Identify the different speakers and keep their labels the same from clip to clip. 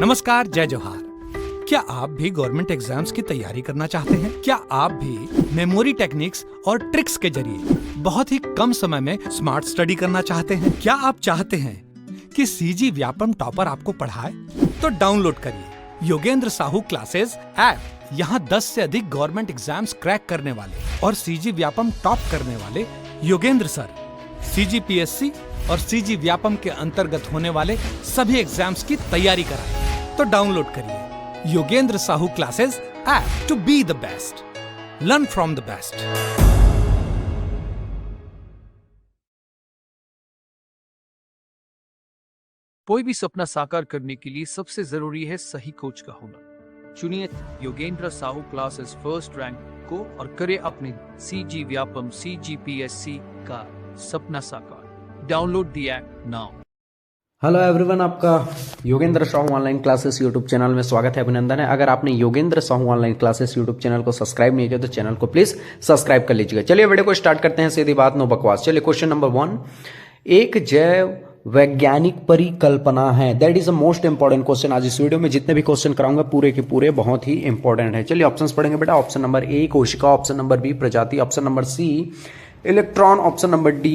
Speaker 1: नमस्कार, जय जोहार। क्या आप भी गवर्नमेंट एग्जाम्स की तैयारी करना चाहते हैं? क्या आप भी मेमोरी टेक्निक्स और ट्रिक्स के जरिए बहुत ही कम समय में स्मार्ट स्टडी करना चाहते हैं? क्या आप चाहते हैं कि सीजी व्यापम टॉपर आपको पढ़ाए? तो डाउनलोड करिए योगेंद्र साहू क्लासेस ऐप। यहाँ 10 से अधिक गवर्नमेंट एग्जाम्स क्रैक करने वाले और सीजी व्यापम टॉप करने वाले योगेंद्र सर CGPSC और सीजी व्यापम के अंतर्गत होने वाले सभी एग्जाम्स की तैयारी कराएं। तो डाउनलोड करिए Yogendra Sahu classes app to be the best, learn from the best.
Speaker 2: कोई भी सपना साकार करने के लिए सबसे जरूरी है सही कोच का होना। चुनिए Yogendra Sahu classes first rank को और करे अपने सीजी व्यापम CGPSC का सपना साकार। Download the app now.
Speaker 3: Hello everyone, आपका Yogendra Sahu online classes YouTube channel में स्वागत है, अभिनंदन है। अगर आपने Yogendra Sahu online classes YouTube channel को सब्सक्राइब नहीं किया तो चैनल को प्लीज सब्सक्राइब कर लीजिएगा। चलिए वीडियो को स्टार्ट करते हैं, सीधी बात, नो बकवास। चलिए क्वेश्चन नंबर 1, एक जैव वैज्ञानिक परिकल्पना है। That is a most important question. आज इस वीडियो में जितने भी क्वेश्चन कराऊंगा पूरे के पूरे बहुत ही इंपॉर्टेंट है। चलिए ऑप्शंस पढ़ेंगे बेटा। ऑप्शन नंबर A कोशिका, ऑप्शन नंबर B प्रजाति, option number C electron, option number D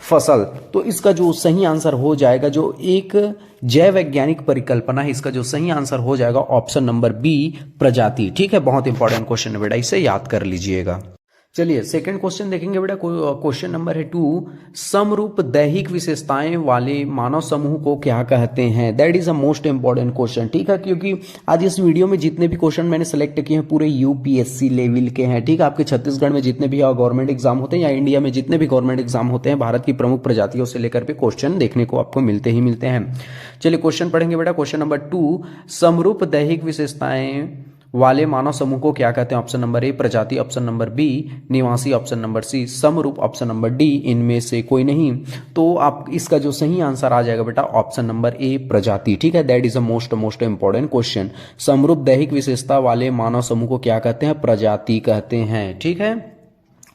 Speaker 3: फसल। तो इसका जो सही आंसर हो जाएगा, जो एक जैव वैज्ञानिक परिकल्पना है, इसका जो सही आंसर हो जाएगा ऑप्शन नंबर B प्रजाति। ठीक है, बहुत इंपॉर्टेंट क्वेश्चन है बेटा, इसे याद कर लीजिएगा। चलिए सेकंड क्वेश्चन देखेंगे बेटा। क्वेश्चन नंबर है 2, समरूप दैहिक विशेषताएं वाले मानव समूह को क्या कहते हैं? That is a most important question. ठीक है, क्योंकि आज इस वीडियो में जितने भी क्वेश्चन मैंने सेलेक्ट किए हैं पूरे UPSC लेवल के हैं। ठीक है, आपके छत्तीसगढ़ में जितने भी गवर्नमेंट एग्जाम होते हैं या इंडिया में जितने भी गवर्नमेंट एग्जाम होते हैं, भारत की प्रमुख प्रजातियों से लेकर के क्वेश्चन देखने को आपको मिलते ही मिलते हैं। चलिए क्वेश्चन पढ़ेंगे बेटा। क्वेश्चन नंबर 2, समरूप दैहिक विशेषताएं वाले मानव समूह को क्या कहते हैं? ऑप्शन नंबर A प्रजाति, ऑप्शन नंबर B निवासी, ऑप्शन नंबर C समरूप, ऑप्शन नंबर D इनमें से कोई नहीं। तो आप इसका जो सही आंसर आ जाएगा बेटा ऑप्शन नंबर A प्रजाति। ठीक है, that is a most important question. समरूप दैहिक विशेषता वाले मानव समूह को क्या कहते हैं? प्रजाति कहते हैं। ठीक है,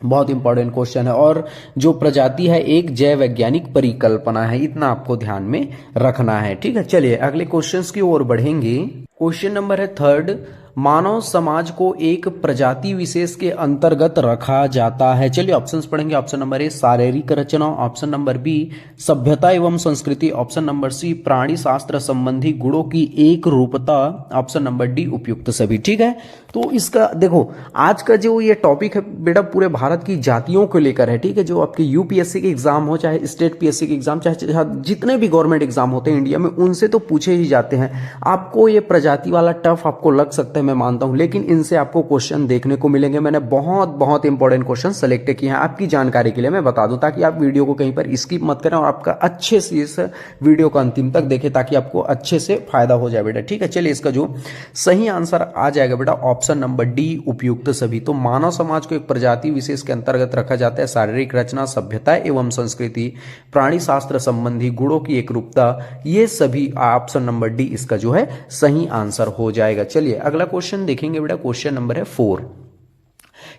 Speaker 3: बहुत इंपॉर्टेंट क्वेश्चन है। और जो प्रजाति है एक जैव वैज्ञानिक परिकल्पना है, इतना आपको ध्यान में रखना है। ठीक है, चलिए अगले क्वेश्चंस की ओर बढ़ेंगे। क्वेश्चन नंबर है 3, मानव समाज को एक प्रजाति विशेष के अंतर्गत रखा जाता है। चलिए ऑप्शंस पढ़ेंगे। ऑप्शन नंबर A शारीरिक रचना, ऑप्शन नंबर B सभ्यता एवं संस्कृति, ऑप्शन नंबर C प्राणी शास्त्र संबंधी गुणों की एक रूपता, ऑप्शन नंबर D उपयुक्त सभी। ठीक है, तो इसका देखो आज का जो ये टॉपिक है बेटा पूरे भारत की जातियों को लेकर है। ठीक है, जो आपके UPSC के एग्जाम हो, चाहे स्टेट PSC के एग्जाम, चाहे जितने भी गवर्नमेंट एग्जाम होते हैं इंडिया में, उनसे तो पूछे ही जाते हैं। आपको ये प्रजाति वाला टफ आपको लग सकता है, मैं मानता हूं, लेकिन इनसे आपको क्वेश्चन देखने को मिलेंगे। मैंने बहुत इंपॉर्टेंट क्वेश्चन सेलेक्ट किए हैं आपकी जानकारी के लिए, मैं बता दूं, ताकि आप वीडियो को कहीं पर स्किप मत करें और आपका अच्छे से इस वीडियो को अंतिम तक देखें, ताकि आपको अच्छे से फायदा हो जाए बेटा। ठीक है, चलिए इसका जो सही आंसर आ जाएगा बेटा ऑप्शन नंबर D उपयुक्त सभी। तो मानव समाज को एक प्रजाति विशेष के अंतर्गत रखा जाता है। शारीरिक रचना, सभ्यता एवं संस्कृति, प्राणी शास्त्र संबंधी गुणों की एकरूपता, ये सभी ऑप्शन नंबर D इसका जो है सही आंसर हो जाएगा। चलिए अगला क्वेश्चन देखेंगे बेटा। क्वेश्चन नंबर है 4,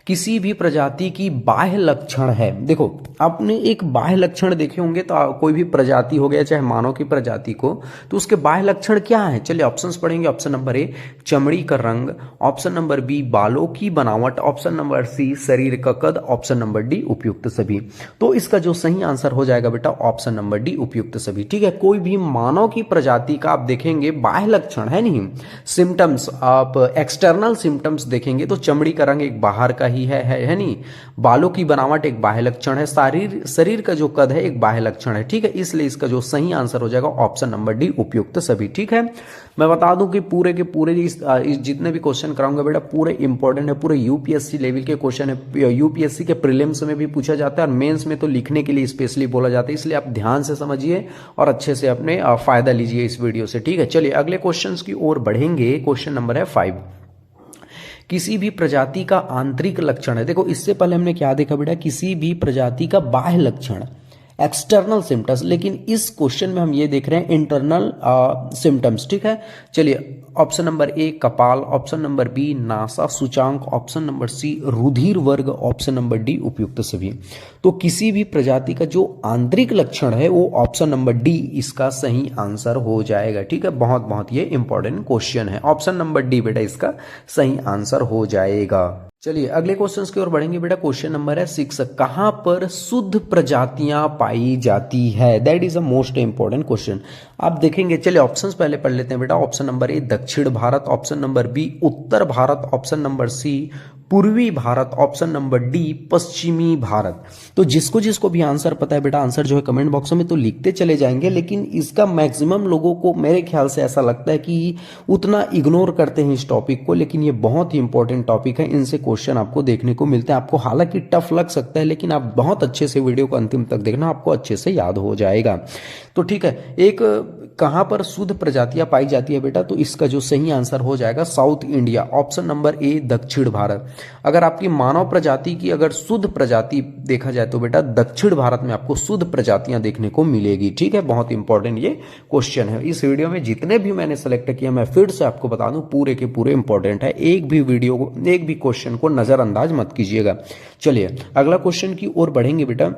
Speaker 3: किसी भी प्रजाति की बाह्य लक्षण है। देखो आपने एक बाह्य लक्षण देखे होंगे, तो कोई भी प्रजाति हो गया, चाहे मानव की प्रजाति को, तो उसके बाह्य लक्षण क्या है? चलिए ऑप्शंस पढ़ेंगे। ऑप्शन नंबर A चमड़ी का रंग, ऑप्शन नंबर B बालों की बनावट, ऑप्शन नंबर C शरीर का कद, ऑप्शन नंबर D उपयुक्त सभी। तो इसका जो सही आंसर हो जाएगा बेटा ऑप्शन नंबर D उपयुक्त सभी। ठीक है, कोई भी मानव की प्रजाति का आप देखेंगे बाह्य लक्षण है नहीं, सिम्टम्स, आप एक्सटर्नल सिम्टम्स देखेंगे तो चमड़ी का रंग एक बाहर का ही है नहीं, बालों की बनावट एक बाह्य लक्षण है, शरीर का जो कद है एक बाह्य लक्षण है। ठीक है, इसलिए इसका जो सही आंसर हो जाएगा ऑप्शन नंबर D उपयुक्त सभी। ठीक है, मैं बता दूं कि पूरे के पूरे जितने भी क्वेश्चन कराऊंगा बेटा पूरे इंपॉर्टेंट है, पूरे UPSC लेवल के क्वेश्चन है। UPSC के प्रीलिम्स में भी पूछा जाता है और मेंस में तो लिखने के लिए स्पेशली बोला जाता है, इसलिए आप ध्यान से समझिए और अच्छे से अपने फायदा लीजिए इस वीडियो से। ठीक है, चलिए अगले क्वेश्चन की ओर बढ़ेंगे। क्वेश्चन नंबर है 5, किसी भी प्रजाति का आंतरिक लक्षण है। देखो इससे पहले हमने क्या देखा बेटा, किसी भी प्रजाति का बाह्य लक्षण, एक्सटर्नल सिम्टम्स, लेकिन इस क्वेश्चन में हम ये देख रहे हैं इंटरनल सिम्टम्स। ठीक है, चलिए ऑप्शन नंबर ए कपाल, ऑप्शन नंबर बी नासा सूचांक, ऑप्शन नंबर सी रुधिर वर्ग, ऑप्शन नंबर डी उपयुक्त सभी। तो किसी भी प्रजाति का जो आंतरिक लक्षण है वो ऑप्शन नंबर डी इसका सही आंसर हो जाएगा। ठीक है, बहुत बहुत ये इंपॉर्टेंट क्वेश्चन है, ऑप्शन नंबर डी बेटा इसका सही आंसर हो जाएगा। चलिए अगले क्वेश्चंस की ओर बढ़ेंगे बेटा। क्वेश्चन नंबर है 6, कहां पर शुद्ध प्रजातियां पाई जाती है? That is a most important question. आप देखेंगे, चलिए ऑप्शंस पहले पढ़ लेते हैं बेटा। ऑप्शन नंबर ए दक्षिण भारत, ऑप्शन नंबर बी उत्तर भारत, ऑप्शन नंबर सी पूर्वी भारत, ऑप्शन नंबर डी पश्चिमी भारत। तो जिसको जिसको भी आंसर पता है बेटा, आंसर जो है कमेंट बॉक्स में तो लिखते चले जाएंगे, लेकिन इसका मैक्सिमम लोगों को मेरे ख्याल से ऐसा लगता है कि उतना इग्नोर करते हैं इस टॉपिक को, लेकिन ये बहुत ही इंपॉर्टेंट टॉपिक है। इनसे क्वेश्चन आपको देखने को मिलते हैं। आपको हालांकि टफ लग सकता है, लेकिन आप बहुत अच्छे से वीडियो को अंतिम तक देखना, आपको अच्छे से याद हो जाएगा। तो ठीक है, एक कहां पर शुद्ध प्रजातियां पाई जाती है बेटा, तो इसका जो सही आंसर हो जाएगा साउथ इंडिया, ऑप्शन नंबर ए दक्षिण भारत। अगर आपकी मानव प्रजाति की अगर शुद्ध प्रजाति देखा जाए तो बेटा दक्षिण भारत में आपको शुद्ध प्रजातियां देखने को मिलेगी। ठीक है, बहुत इंपॉर्टेंट ये क्वेश्चन है। इस वीडियो में जितने भी मैंने सेलेक्ट किया, मैं फिर से आपको बता दूं, पूरे के पूरे इंपॉर्टेंट है। एक भी वीडियो को, एक भी क्वेश्चन को नजरअंदाज मत कीजिएगा। चलिए अगला क्वेश्चन की ओर बढ़ेंगे बेटा।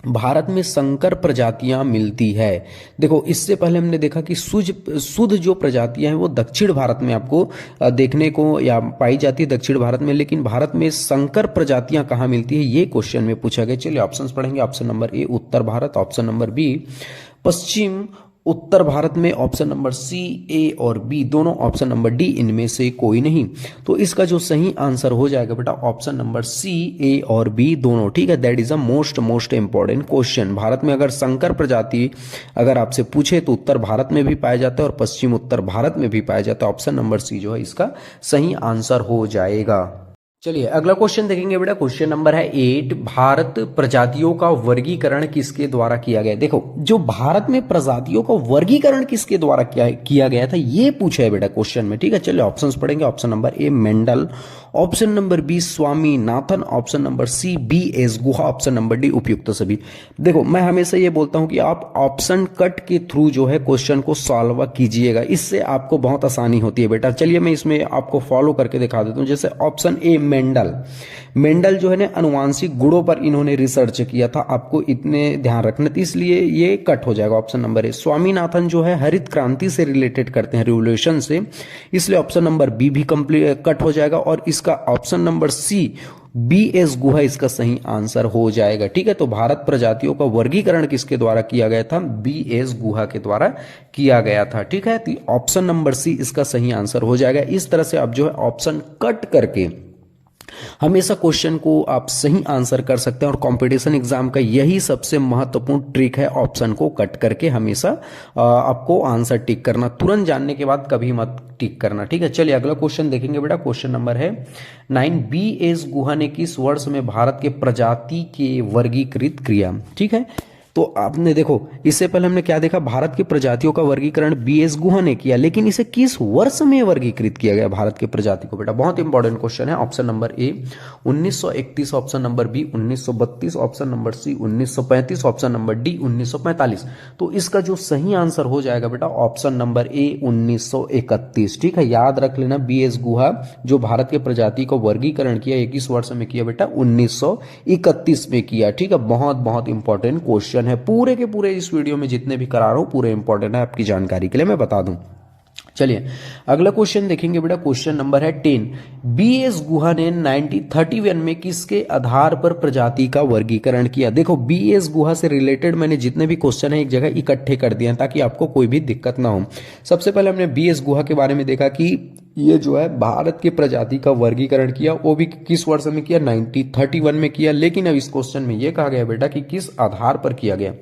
Speaker 3: भारत में संकर प्रजातियां मिलती है। देखो इससे पहले हमने देखा कि शुद्ध जो प्रजातियां हैं वो दक्षिण भारत में आपको देखने को या पाई जाती है, दक्षिण भारत में, लेकिन भारत में संकर प्रजातियां कहां मिलती है ये क्वेश्चन में पूछा गया। चलिए ऑप्शंस पढ़ेंगे। ऑप्शन नंबर ए उत्तर भारत, ऑप्शन नंबर बी पश्चिम उत्तर भारत में, ऑप्शन नंबर सी ए और बी दोनों, ऑप्शन नंबर डी इनमें से कोई नहीं। तो इसका जो सही आंसर हो जाएगा बेटा ऑप्शन नंबर सी ए और बी दोनों। ठीक है, that is a most important question. Bharat में अगर संकर प्रजाति अगर आपसे पूछे तो उत्तर भारत में भी पाया जाता है और पश्चिम उत्तर भारत में भी पाया जाता है। ऑप्शन नंबर सी जो है इसका सही आंसर हो जाएगा। चलिए अगला क्वेश्चन देखेंगे बेटा। क्वेश्चन नंबर है 8, भारत प्रजातियों का वर्गीकरण किसके द्वारा किया गया? देखो जो भारत में प्रजातियों का वर्गीकरण किसके द्वारा किया गया था ये पूछा है बेटा क्वेश्चन में। ठीक है, चलिए ऑप्शंस पढ़ेंगे। Option number A Mendel, option number B Swaminathan, option number C B S Guha, option number D उपयुक्त सभी। देखो मैं हमेशा ये बोलता हूं कि आप ऑप्शन कट के थ्रू जो है क्वेश्चन को सॉल्व कीजिएगा, इससे आपको बहुत आसानी होती है बेटा। चलिए मैं इसमें आपको फॉलो करके दिखा देता हूं। जैसे ऑप्शन ए मेंडल जो है ना अनुवांशिक गुणों पर इन्होंने रिसर्च किया था, आपको इतने ध्यान रखना, तो इसलिए ये कट हो जाएगा ऑप्शन नंबर ए। स्वामीनाथन जो है हरित क्रांति से रिलेटेड करते हैं, रिवोल्यूशन से, इसलिए ऑप्शन नंबर बी भी कंप्लीट कट हो जाएगा और इसका option number C B S Guha इसका सही आंसर हो जाएगा। ठीक है, तो भारत प्रजातियों का वर्गीकरण किसके द्वारा किया गया था? बी एस गुहा के द्वारा किया गया था। ठीक है, तो ऑप्शन नंबर सी इसका सही आंसर हो जाएगा। इस तरह से आप जो है ऑप्शन कट करके हमेशा क्वेश्चन को आप सही आंसर कर सकते हैं और कंपटीशन एग्जाम का यही सबसे महत्वपूर्ण ट्रिक है, ऑप्शन को कट करके हमेशा आपको आंसर टिक करना, तुरंत जानने के बाद कभी मत टिक करना। ठीक है, चलिए अगला क्वेश्चन देखेंगे बेटा। क्वेश्चन नंबर है 9, बी एस गुहा ने किस वर्ष में भारत के प्रजाति के वर्गीकृत किया? ठीक है, तो आपने देखो इससे पहले हमने क्या देखा, भारत की प्रजातियों का वर्गीकरण बी एस गुहा ने किया, लेकिन इसे किस वर्ष में वर्गीकृत किया गया भारत की प्रजाति को? बेटा बहुत इंपॉर्टेंट क्वेश्चन है। Option number A 1931, option number B 1932, option number C 1935, option number D 1945। तो इसका जो सही आंसर हो जाएगा बेटा ऑप्शन नंबर ए 1931। ठीक है, याद रख लेना, बी एस गुहा जो भारत के प्रजाति को वर्गीकरण किया 21 वर्ष में किया बेटा, 1931 में किया। ठीक है, बहुत इंपॉर्टेंट क्वेश्चन है। पूरे के पूरे इस वीडियो में जितने भी करा रहा हूं पूरे इंपॉर्टेंट है, आपकी जानकारी के लिए मैं बता दूं। चलिए अगला क्वेश्चन देखेंगे बेटा। क्वेश्चन नंबर है 10, बी एस गुहा ने 1931 में किसके आधार पर प्रजाति का वर्गीकरण किया? देखो बी एस गुहा से रिलेटेड मैंने जितने भी क्वेश्चन है एक जगह इकट्ठे कर दिए हैं ताकि आपको कोई भी दिक्कत ना हो। सबसे पहले हमने बी एस गुहा के बारे में देखा कि ये जो है भारत की प्रजाति का वर्गीकरण किया, वो भी किस वर्ष में किया? 1931 में किया। लेकिन अब इस क्वेश्चन में ये कहा गया बेटा कि किस आधार पर किया गया।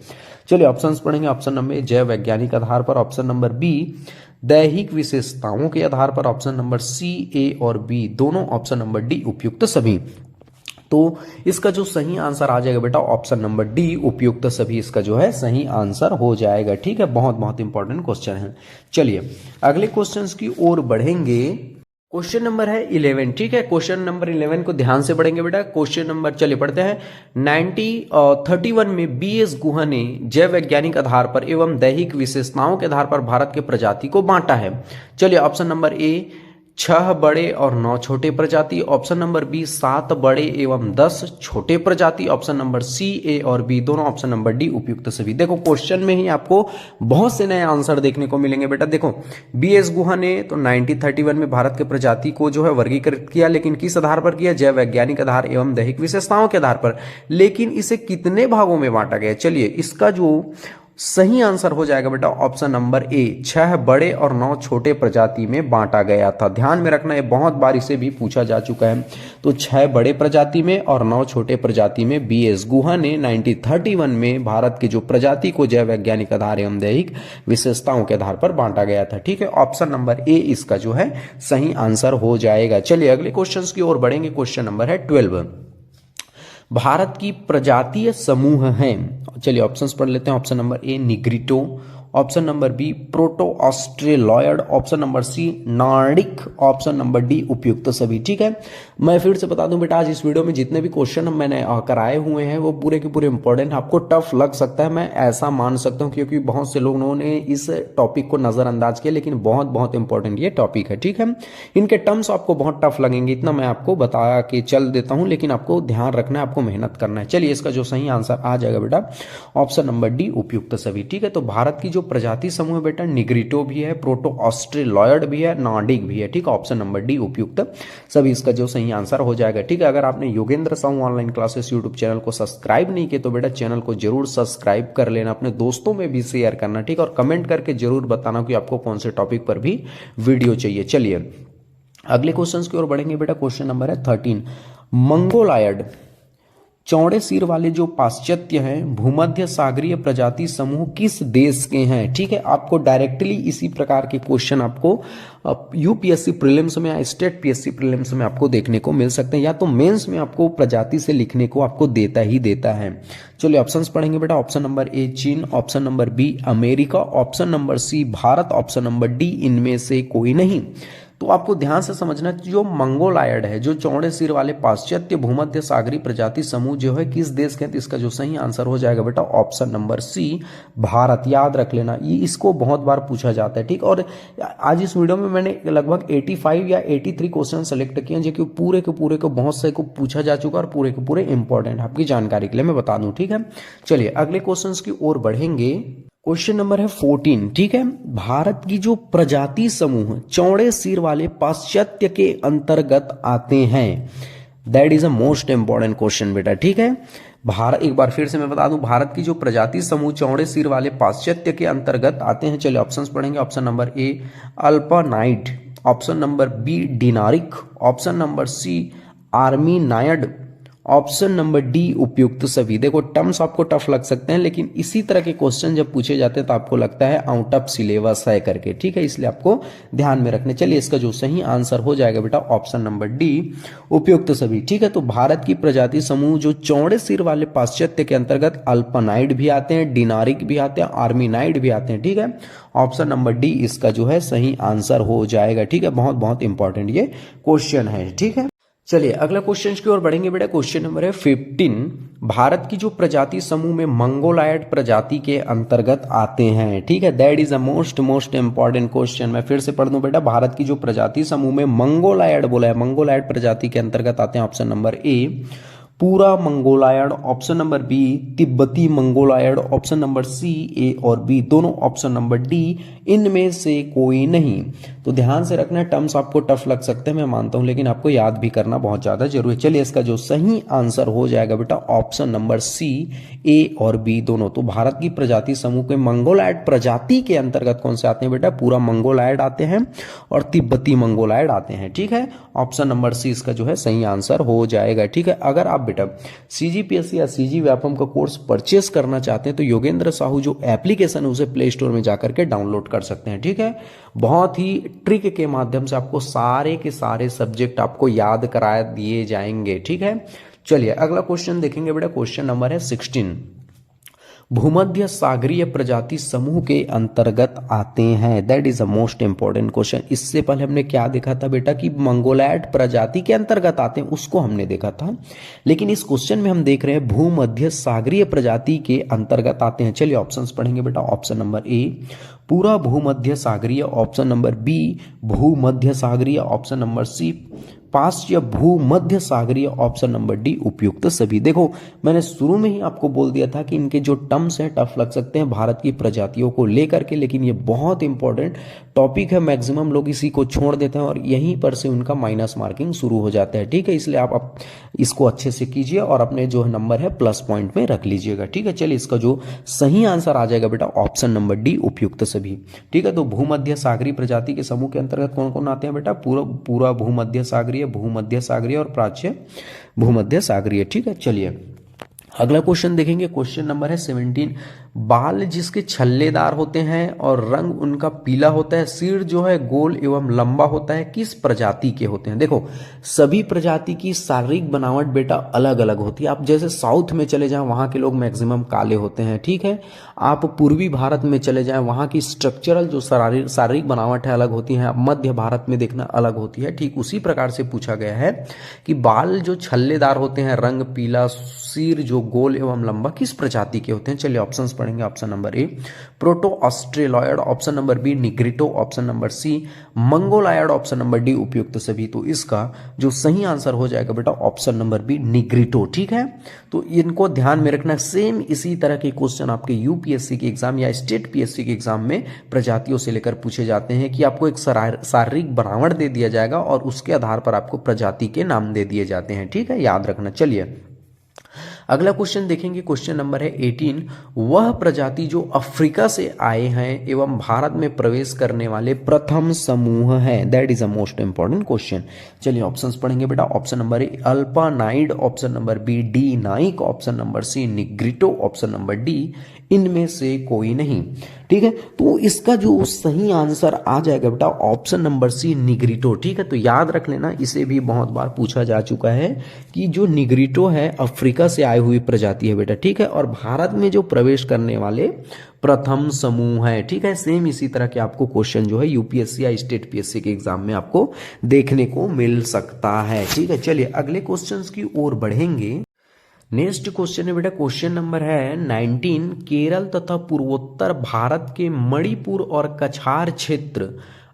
Speaker 3: चलिए ऑप्शंस पढ़ेंगे। ऑप्शन नंबर ए जैव वैज्ञानिक आधार पर, ऑप्शन नंबर बी दैहिक विशेषताओं के आधार पर, ऑप्शन नंबर सी ए और बी दोनों, ऑप्शन नंबर डी उपयुक्त सभी। तो इसका जो सही आंसर आ जाएगा बेटा ऑप्शन नंबर डी उपयुक्त सभी, इसका जो है सही आंसर हो जाएगा। ठीक है, बहुत इंपॉर्टेंट क्वेश्चन है। चलिए अगले क्वेश्चंस की ओर बढ़ेंगे। क्वेश्चन नंबर है 11। ठीक है, क्वेश्चन नंबर 11 को ध्यान से पढ़ेंगे बेटा। क्वेश्चन नंबर चलिए पढ़ते हैं। 1931 में बीएस गुहा ने जैव वैज्ञानिक आधार पर एवं दैहिक विशेषताओं के आधार पर भारत के प्रजाति को बांटा है। चलिए ऑप्शन नंबर ए 6 बड़े और 9 छोटे प्रजाति, ऑप्शन नंबर बी 7 बड़े एवं 10 छोटे प्रजाति, ऑप्शन नंबर सी ए और बी दोनों, ऑप्शन नंबर डी उपयुक्त सभी। देखो क्वेश्चन में ही आपको बहुत से नए आंसर देखने को मिलेंगे बेटा। देखो बीएस गुहा ने तो 1931 में भारत के प्रजाति को जो है वर्गीकृत किया, लेकिन किस आधार पर किया? जैव वैज्ञानिक आधार एवं दैहिक विशेषताओं के आधार पर। लेकिन इसे कितने भागों में बांटा गया? चलिए इसका जो सही आंसर हो जाएगा बेटा ऑप्शन नंबर ए 6 बड़े और 9 छोटे प्रजाति में बांटा गया था। ध्यान में रखना, ये बहुत बार इसे भी पूछा जा चुका है। तो 6 बड़े प्रजाति में और 9 छोटे प्रजाति में बीएस गुहा ने 1931 में भारत की जो प्रजाति को जैव वैज्ञानिक आधार एवं दैहिक विशेषताओं के आधार पर बांटा गया था। ठीक है, ऑप्शन नंबर ए इसका जो है सही आंसर हो जाएगा। चलिए अगले क्वेश्चन की ओर बढ़ेंगे। क्वेश्चन नंबर है 12। भारत की प्रजातीय समूह हैं। चलिए ऑप्शंस पढ़ लेते हैं। Option number A Negrito, option number B proto Australoid, option number C Nordic, option number D उपयुक्त सभी। ठीक है, मैं फिर से बता दूं बेटा, आज इस वीडियो में जितने भी क्वेश्चन मैंने कराए हुए हैं वो पूरे के पूरे इंपॉर्टेंट, आपको टफ लग सकता है, मैं ऐसा मान सकता हूं, क्योंकि बहुत से लोगों ने इस टॉपिक को नजरअंदाज किया, लेकिन बहुत बहुत इंपॉर्टेंट ये टॉपिक है। ठीक है, इनके टर्म्स आपको बहुत टफ लगेंगे, इतना मैं आपको बताया कि चल देता हूं, लेकिन आपको ध्यान रखना है, आपको मेहनत करना है। चलिए इसका जो सही आंसर आ जाएगा बेटा ऑप्शन नंबर डी उपयुक्त सभी। ठीक है, तो भारत की जो प्रजाति समूह बेटा निग्रिटो भी है, प्रोटो ऑस्ट्रेलॉयड भी है, नॉर्डिक भी है। ठीक है, ऑप्शन नंबर डी उपयुक्त सभी इसका जो सही आंसर हो जाएगा। ठीक है, अगर आपने Yogendra Sahu online classes YouTube channel को सब्सक्राइब नहीं किया तो बेटा चैनल को जरूर सब्सक्राइब कर लेना, अपने दोस्तों में भी शेयर करना। ठीक, और कमेंट करके जरूर बताना कि आपको कौन से टॉपिक पर भी वीडियो चाहिए। चलिए अगले क्वेश्चन की ओर बढ़ेंगे बेटा। क्वेश्चन नंबर है 13। मंगोलायड चौड़े सिर वाले जो पाश्चात्य हैं भूमध्य सागरीय प्रजाति समूह किस देश के हैं? ठीक है, आपको डायरेक्टली इसी प्रकार के क्वेश्चन आपको यूपीएससी प्रीलिम्स में या स्टेट पीएससी प्रीलिम्स में आपको देखने को मिल सकते हैं, या तो मेंस में आपको प्रजाति से लिखने को आपको देता ही देता है। चलिए ऑप्शंस पढ़ेंगे बेटा। Option number A Cheen, option number B America, option number C Bharat, option number D इनमें से कोई नहीं। तो आपको ध्यान से समझना, जो मंगोलायड है, जो चौड़े सिर वाले पाश्चात्य भूमध्य सागरीय प्रजाति समूह जो है किस देश के हैं, तो इसका जो सही आंसर हो जाएगा बेटा ऑप्शन नंबर सी भारत। याद रख लेना, ये इसको बहुत बार पूछा जाता है। ठीक, और आज इस वीडियो में मैंने लगभग 85 या 83 क्वेश्चन सेलेक्ट किए हैं, जो कि पूरे के पूरे को बहुत से को पूछा जा चुका और पूरे के पूरे इंपॉर्टेंट आपकी जानकारी के लिए मैं बता दूं। ठीक है, चलिए अगले क्वेश्चन की ओर बढ़ेंगे। क्वेश्चन नंबर है 14। ठीक है, भारत की जो प्रजाति समूह चौड़े सिर वाले पाश्चात्य के अंतर्गत आते हैं, that is a most important question बेटा। ठीक है, भारत, एक बार फिर से मैं बता दूं, भारत की जो प्रजाति समूह चौड़े सिर वाले पाश्चात्य के अंतर्गत आते हैं। चलिए ऑप्शंस पढ़ेंगे। Option number A Alpinoid, option number B Dinaric, option number C Armenoid, option number D उपयुक्त सभी। देखो टर्म्स आपको टफ लग सकते हैं, लेकिन इसी तरह के क्वेश्चन जब पूछे जाते हैं तो आपको लगता है आउट ऑफ सिलेबस है करके। ठीक है, इसलिए आपको ध्यान में रखने। चलिए इसका जो सही आंसर हो जाएगा बेटा ऑप्शन नंबर डी उपयुक्त सभी। ठीक है, तो भारत की प्रजाति समूह जो चौड़े सिर वाले पाश्चात्य के अंतर्गत अल्पानाइड भी आते हैं, डिनारिक भी आते हैं, आर्मीनाइड भी आते हैं। ठीक है, ऑप्शन नंबर डी इसका जो है सही आंसर हो जाएगा। ठीक है, बहुत बहुत इंपॉर्टेंट ये क्वेश्चन है। ठीक है, चलिए अगला क्वेश्चन की ओर बढ़ेंगे बेटा। क्वेश्चन नंबर है 15। भारत की जो प्रजाति समूह में मंगोलायड प्रजाति के अंतर्गत आते हैं। ठीक है, that is a most important question. मैं फिर से पढ़ दूं बेटा, भारत की जो प्रजाति समूह में मंगोलायड बोला है, मंगोलायड प्रजाति के अंतर्गत आते हैं। ऑप्शन नंबर ए पूरा मंगोलायड, ऑप्शन नंबर बी तिब्बती Mongoloid, option number C A और बी दोनों, ऑप्शन नंबर डी इनमें से कोई नहीं। तो ध्यान से रखना, टर्म्स आपको टफ लग सकते हैं मैं मानता हूं, लेकिन आपको याद भी करना बहुत ज्यादा जरूरी है। चलिए इसका जो सही आंसर हो जाएगा बेटा ऑप्शन नंबर सी ए और बी दोनों। तो भारत की प्रजाति समूह के मंगोलायड प्रजाति के अंतर्गत कौन से आते हैं बेटा? पूरा मंगोलायड आते हैं और तिब्बती मंगोलायड आते हैं। ठीक है, ऑप्शन नंबर सी इसका जो है सही आंसर हो जाएगा। ठीक है, अगर आप बेटा सीजीपीएससी या सीजी व्यापम का कोर्स परचेस करना चाहते हैं तो योगेंद्र साहू जो एप्लीकेशन है उसे प्ले स्टोर में जाकर के डाउनलोड कर सकते हैं। ठीक है, बहुत ही ट्रिक के माध्यम से आपको सारे के सारे सब्जेक्ट आपको याद करा दिए जाएंगे। ठीक है, चलिए अगला क्वेश्चन देखेंगे बेटा। क्वेश्चन नंबर है 16। भूमध्य सागरीय प्रजाति समूह के अंतर्गत आते हैं? That is a most important question. इससे पहले हमने क्या देखा था बेटा कि मंगोलैड प्रजाति के अंतर्गत आते हैं, उसको हमने देखा था, लेकिन इस क्वेश्चन में हम देख रहे हैं भूमध्य सागरीय प्रजाति के अंतर्गत आते हैं। चलिए ऑप्शंस पढ़ेंगे बेटा। ऑप्शन नंबर ए पूरा भूमध्य सागरीय, ऑप्शन नंबर बी भूमध्य सागरीय, ऑप्शन नंबर सी पाश्चात्य भूमध्य सागरीय, ऑप्शन नंबर डी उपयुक्त सभी। देखो मैंने शुरू में ही आपको बोल दिया था कि इनके जो टर्म्स हैं टफ लग सकते हैं भारत की प्रजातियों को लेकर के, लेकिन ये बहुत इंपॉर्टेंट टॉपिक है, मैक्सिमम लोग इसी को छोड़ देते हैं और यहीं पर से उनका माइनस मार्किंग शुरू हो जाता है। ठीक है, इसलिए आप इसको अच्छे से कीजिए और अपने जो नंबर है प्लस पॉइंट में रख लीजिएगा। ठीक है, चलिए इसका जो सही आंसर आ जाएगा बेटा ऑप्शन नंबर डी उपयुक्त सभी। ठीक है, तो भूमध्य सागरीय प्रजाति के समूह के अंतर्गत कौन कौन आते हैं बेटा? पूरा भूमध्य सागरीय, भूमध्य सागरीय और प्राच्य भूमध्य सागरीय। ठीक है, चलिए अगला क्वेश्चन देखेंगे। क्वेश्चन नंबर है 17। बाल जिसके छल्लेदार होते हैं और रंग उनका पीला होता है, सिर जो है गोल एवं लंबा होता है, किस प्रजाति के होते हैं? देखो सभी प्रजाति की शारीरिक बनावट बेटा अलग अलग होती है। आप जैसे साउथ में चले जाएं वहां के लोग मैक्सिमम काले होते हैं। ठीक है, आप पूर्वी भारत में चले जाएं वहां की स्ट्रक्चरल जो शारीरिक बनावट है अलग होती है। आप मध्य भारत में देखना अलग होती है। ठीक उसी प्रकार से पूछा गया है कि बाल जो छल्लेदार होते हैं, रंग पीला, सिर जो गोल एवं लंबा, किस प्रजाति के होते हैं? चलिए ऑप्शंस पढ़ेंगे। Option number A proto Australoid, option number B Negrito, option number C Mongoloid, option number D उपयुक्त सभी। तो इसका जो सही आंसर हो जाएगा बेटा ऑप्शन नंबर बी निग्रिटो। ठीक है, तो इनको ध्यान में रखना। सेम इसी तरह के क्वेश्चन आपके यूपीएससी के एग्जाम या स्टेट पीएससी के एग्जाम में प्रजातियों से लेकर पूछे जाते हैं कि आपको एक शारीरिक बनावट दे दिया जाएगा और उसके आधार पर आपको प्रजाति के नाम दे दिए जाते हैं। ठीक है, याद रखना। चलिए अगला क्वेश्चन देखेंगे। क्वेश्चन नंबर है 18। वह प्रजाति जो अफ्रीका से आए हैं एवं भारत में प्रवेश करने वाले प्रथम समूह है? That is a most important question. चलिए ऑप्शंस पढ़ेंगे बेटा। Option number A Alpinoid, option number B डी नाइक, option number C Negrito, option number D इनमें से कोई नहीं। ठीक है, तो इसका जो सही आंसर आ जाएगा बेटा ऑप्शन नंबर सी निग्रिटो। ठीक है, तो याद रख लेना, इसे भी बहुत बार पूछा जा चुका है कि जो निग्रिटो है अफ्रीका से आई हुई प्रजाति है बेटा। ठीक है, और भारत में जो प्रवेश करने वाले प्रथम समूह है। ठीक है, सेम इसी तरह के आपको क्वेश्चन जो है यूपीएससी या स्टेट पीएससी के एग्जाम में आपको देखने को मिल सकता है। ठीक है, चलिए अगले क्वेश्चंस की ओर बढ़ेंगे। नेक्स्ट क्वेश्चन है बेटा क्वेश्चन नंबर है 19। केरल तथा पूर्वोत्तर भारत के मणिपुर और कछार क्षेत्र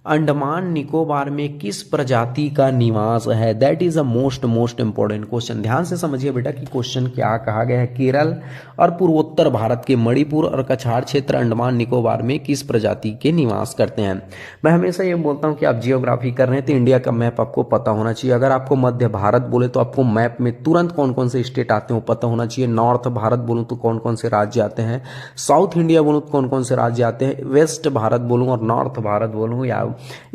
Speaker 3: अंडमान निकोबार में किस प्रजाति का निवास है? That is a most important question. ध्यान से समझिए बेटा कि क्वेश्चन क्या कहा गया है। केरल और पूर्वोत्तर भारत के मणिपुर और कछार क्षेत्र अंडमान निकोबार में किस प्रजाति के निवास करते हैं? मैं हमेशा ये बोलता हूं कि आप जियोग्राफी कर रहे हैं तो इंडिया का मैप आपको पता होना चाहिए। अगर आपको मध्य भारत बोले तो आपको मैप में तुरंत कौन कौन से स्टेट आते हैं वो पता होना चाहिए। नॉर्थ भारत बोलूं तो कौन कौन से राज्य आते हैं, साउथ इंडिया बोलूं तो कौन कौन से राज्य आते हैं, वेस्ट भारत बोलूं और नॉर्थ भारत बोलूं या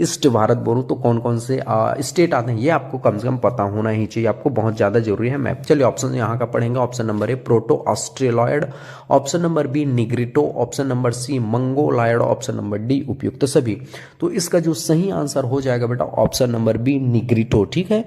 Speaker 3: ईस्ट भारत बोलूं तो कौन कौन से स्टेट आते हैं, ये आपको कम से कम पता होना ही चाहिए। आपको बहुत ज्यादा जरूरी है मैप। चलिए ऑप्शन यहाँ का पढ़ेंगे। Option number A proto Australoid, option number B Negrito, option number C Mongoloid, option number D उपयुक्त सभी। तो इसका जो सही आंसर हो जाएगा बेटा ऑप्शन नंबर बी निग्रिटो। ठीक है,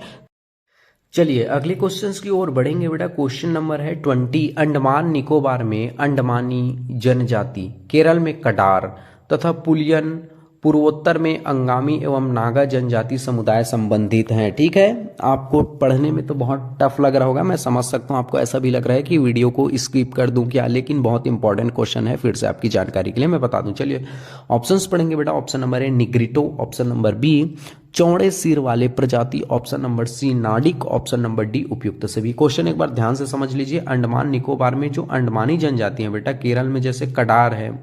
Speaker 3: चलिए अगले क्वेश्चंस की ओर बढ़ेंगे बेटा। क्वेश्चन नंबर है 20। अंडमान निकोबार में अंडमानी जनजाति, केरल में कडार तथा पुलियन, पूर्वोत्तर में अंगामी एवं नागा जनजाति समुदाय संबंधित हैं। ठीक है, आपको पढ़ने में तो बहुत टफ लग रहा होगा, मैं समझ सकता हूं। आपको ऐसा भी लग रहा है कि वीडियो को स्किप कर दूं क्या, लेकिन बहुत इंपॉर्टेंट क्वेश्चन है। फिर से आपकी जानकारी के लिए मैं बता दूं। चलिए ऑप्शंस पढ़ेंगे बेटा। Option number A Negrito, option number B चौड़े सिर वाले प्रजाति, option number C Nordic, option number D उपयुक्त सभी। क्वेश्चन एक बार ध्यान से समझ लीजिए। अंडमान निकोबार में जो अंडमानी जनजाति है बेटा, केरल में जैसे कडार है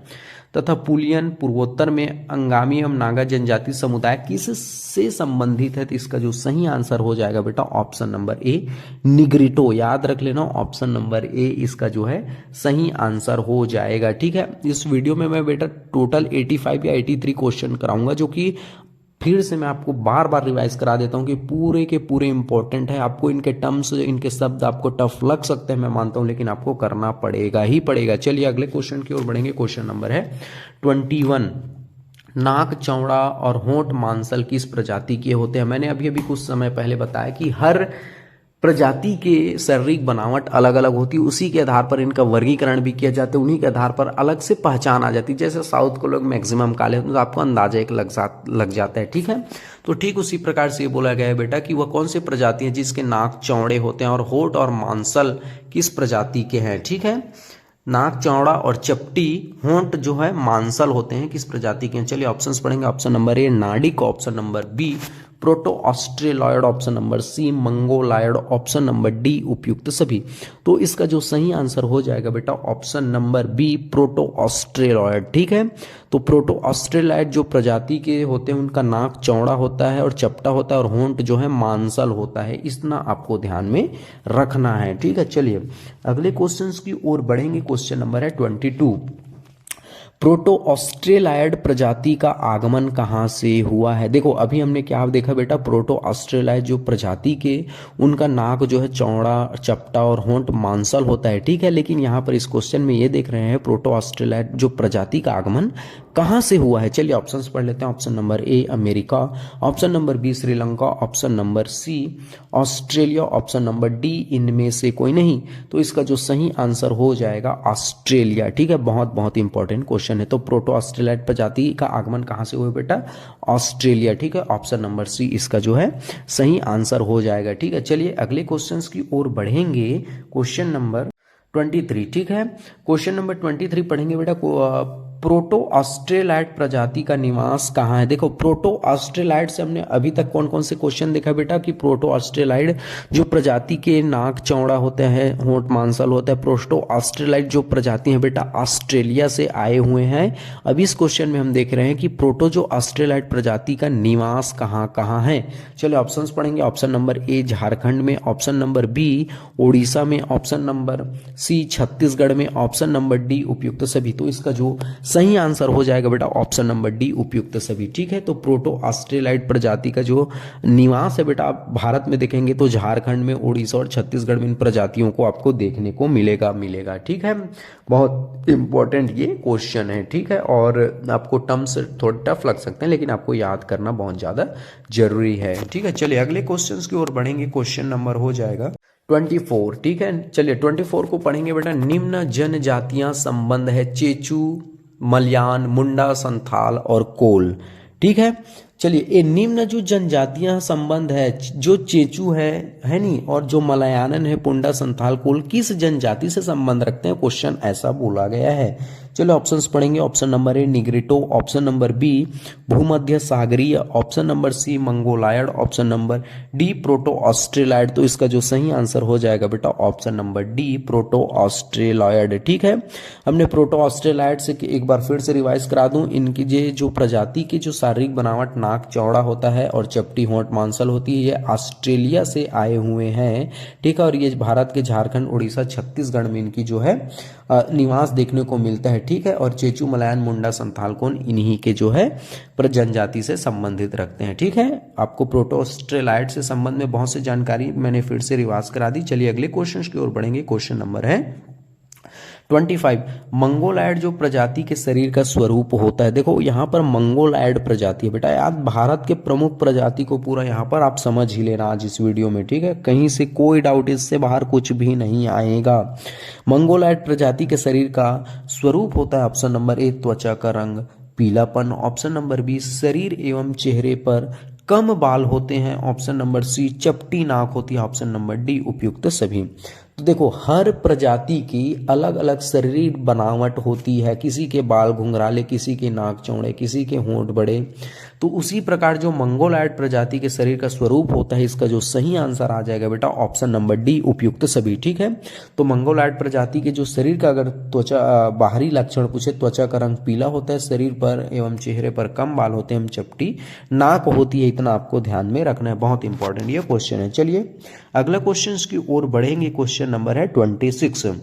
Speaker 3: तथा पुलियन, पूर्वोत्तर में अंगामी एवं नागा जनजाति समुदाय किससे संबंधित है? तो इसका जो सही आंसर हो जाएगा बेटा ऑप्शन नंबर ए निग्रिटो। याद रख लेना ऑप्शन नंबर ए इसका जो है सही आंसर हो जाएगा। ठीक है, इस वीडियो में मैं बेटा टोटल 85 या 83 क्वेश्चन कराऊंगा, जो कि फिर से मैं आपको बार बार रिवाइज करा देता हूं कि पूरे के पूरे इंपॉर्टेंट है। आपको इनके टर्म्स, इनके शब्द आपको टफ लग सकते हैं, मैं मानता हूं, लेकिन आपको करना पड़ेगा ही पड़ेगा। चलिए अगले क्वेश्चन की ओर बढ़ेंगे। क्वेश्चन नंबर है 21। नाक चौड़ा और होंठ मांसल किस प्रजाति के होते हैं? मैंने अभी कुछ समय पहले बताया कि हर प्रजाति के शारीरिक बनावट अलग अलग होती है, उसी के आधार पर इनका वर्गीकरण भी किया जाता है, उन्हीं के आधार पर अलग से पहचान आ जाती है। जैसे साउथ के लोग मैक्सिमम काले होते हैं तो आपको अंदाजा एक लग जाता है, ठीक है। तो ठीक उसी प्रकार से ये बोला गया है बेटा कि वह कौन सी प्रजाति है जिसके नाक चौड़े होते हैं और होंठ और मांसल किस प्रजाति के हैं, ठीक है। नाक चौड़ा और चपटी, होंठ जो है मांसल होते हैं, किस प्रजाति के हैं। चलिए ऑप्शंस पढ़ेंगे। Option number A Nordic, option number B proto Australoid, option number C Mongoloid, option number D उपयुक्त सभी। तो इसका जो सही आंसर हो जाएगा बेटा option number B proto Australoid, ठीक है। तो प्रोटो ऑस्ट्रेलॉयड जो प्रजाति के होते हैं उनका नाक चौड़ा होता है और चपटा होता है और होंठ जो है मांसल होता है, इतना आपको ध्यान में रखना है, ठीक है। चलिए अगले क्वेश्चंस की ओर बढ़ेंगे। क्वेश्चन नंबर है 22। प्रोटो ऑस्ट्रेलाइड प्रजाति का आगमन कहाँ से हुआ है। देखो अभी हमने क्या देखा बेटा, प्रोटो ऑस्ट्रेलाइड जो प्रजाति के उनका नाक जो है चौड़ा चपटा और होंठ मांसल होता है, ठीक है। लेकिन यहाँ पर इस क्वेश्चन में ये देख रहे हैं प्रोटो ऑस्ट्रेलाइड जो प्रजाति का आगमन कहाँ से हुआ है। चलिए ऑप्शंस पढ़ लेते हैं। Option number A America, option number B Sri Lanka, option number C Australia, option number D इनमें से कोई नहीं। तो इसका जो सही आंसर हो जाएगा ऑस्ट्रेलिया, ठीक है। बहुत बहुत इंपॉर्टेंट क्वेश्चन है। तो प्रोटो ऑस्ट्रेलाइड प्रजाति का आगमन कहाँ से हुआ बेटा, ऑस्ट्रेलिया, ठीक है। ऑप्शन नंबर सी इसका जो है सही आंसर हो जाएगा, ठीक है। चलिए अगले क्वेश्चन की ओर बढ़ेंगे। क्वेश्चन नंबर 23, ठीक है। क्वेश्चन नंबर 23 पढ़ेंगे बेटा। प्रोटो ऑस्ट्रेलाइड प्रजाति का निवास कहाँ है। देखो प्रोटो ऑस्ट्रेलाइड से हमने अभी तक कौन कौन से क्वेश्चन देखा बेटा कि प्रोटो ऑस्ट्रेलाइड जो प्रजाति के नाक चौड़ा होता है, होंठ मांसल होता है। प्रोटो ऑस्ट्रेलाइड जो प्रजाति है बेटा ऑस्ट्रेलिया से आए हुए हैं। अभी इस क्वेश्चन में हम देख रहे हैं कि प्रोटो जो ऑस्ट्रेलाइड प्रजाति का निवास कहाँ कहाँ है। चलिए ऑप्शंस पढ़ेंगे। ऑप्शन नंबर ए झारखंड में, ऑप्शन नंबर बी उड़ीसा में, ऑप्शन नंबर सी छत्तीसगढ़ में, ऑप्शन नंबर डी उपयुक्त सभी। तो इसका जो सही आंसर हो जाएगा बेटा ऑप्शन नंबर डी उपयुक्त सभी, ठीक है। तो प्रोटो ऑस्ट्रेलाइड प्रजाति का जो निवास है बेटा आप भारत में देखेंगे तो झारखंड में, उड़ीसा और छत्तीसगढ़ में इन प्रजातियों को आपको देखने को मिलेगा, ठीक है। बहुत इंपॉर्टेंट ये क्वेश्चन है, ठीक है। और आपको टर्म्स थोड़ा टफ लग सकते हैं लेकिन आपको याद करना बहुत ज्यादा जरूरी है, ठीक है। चलिए अगले क्वेश्चन की ओर बढ़ेंगे। क्वेश्चन नंबर हो जाएगा 24, ठीक है। चलिए 24 को पढ़ेंगे बेटा। निम्न जनजातियां संबंध है चेचू, मलयान, मुंडा, संथाल और कोल, ठीक है। चलिए ये निम्न जो जनजातियां संबंध है, जो चेचू है नहीं, और जो मलयानन है, पुंडा, संथाल, कोल किस जनजाति से संबंध रखते हैं, क्वेश्चन ऐसा बोला गया है। चलो ऑप्शंस पढ़ेंगे। Option number A Negrito, option number B भूमध्य सागरीय, option number C Mongoloid, option number D proto Australoid. तो इसका जो सही आंसर हो जाएगा बेटा option number D proto Australoid, ठीक है। हमने प्रोटो ऑस्ट्रेलाइड से एक बार फिर से रिवाइज करा दूं, इनकी जो प्रजाति की जो शारीरिक बनावट नाक चौड़ा होता है और चपटी होंठ मांसल होती है, ये ऑस्ट्रेलिया से आए हुए हैं, ठीक है। और ये भारत के झारखंड, उड़ीसा, छत्तीसगढ़ में इनकी जो है निवास देखने को मिलता है, ठीक है। और चेचू, मलयान, मुंडा, संथाल, कोल इन्हीं के जो है जनजाति से संबंधित रखते हैं, ठीक है। आपको प्रोटो ऑस्ट्रेलाइड से संबंध में बहुत सी जानकारी मैंने फिर से रिवाज करा दी। चलिए अगले क्वेश्चन की ओर बढ़ेंगे। क्वेश्चन नंबर है 25। मंगोलायड जो प्रजाति के शरीर का स्वरूप होता है। देखो यहाँ पर मंगोलायड प्रजाति है बेटा, याद भारत के प्रमुख प्रजाति को पूरा यहाँ पर आप समझ ही लेना आज इस वीडियो में, ठीक है। कहीं से कोई डाउट, इससे बाहर कुछ भी नहीं आएगा। मंगोलायड प्रजाति के शरीर का स्वरूप होता है ऑप्शन नंबर ए त्वचा का रंग पीलापन, ऑप्शन नंबर बी शरीर एवं चेहरे पर कम बाल होते हैं, ऑप्शन नंबर सी चपटी नाक होती है, ऑप्शन नंबर डी उपयुक्त सभी। तो देखो हर प्रजाति की अलग अलग शरीर बनावट होती है, किसी के बाल घुंघराले, किसी के नाक चौड़े, किसी के होंठ बड़े। तो उसी प्रकार जो मंगोलायड प्रजाति के शरीर का स्वरूप होता है, इसका जो सही आंसर आ जाएगा बेटा ऑप्शन नंबर डी उपयुक्त सभी, ठीक है। तो मंगोलायड प्रजाति के जो शरीर का अगर त्वचा बाहरी लक्षण पूछे, त्वचा का रंग पीला होता है, शरीर पर एवं चेहरे पर कम बाल होते हैं, चपटी नाक होती है, इतना आपको ध्यान में रखना है, बहुत इंपॉर्टेंट ये क्वेश्चन है। चलिए अगला क्वेश्चन की ओर बढ़ेंगे। क्वेश्चन नंबर है 26।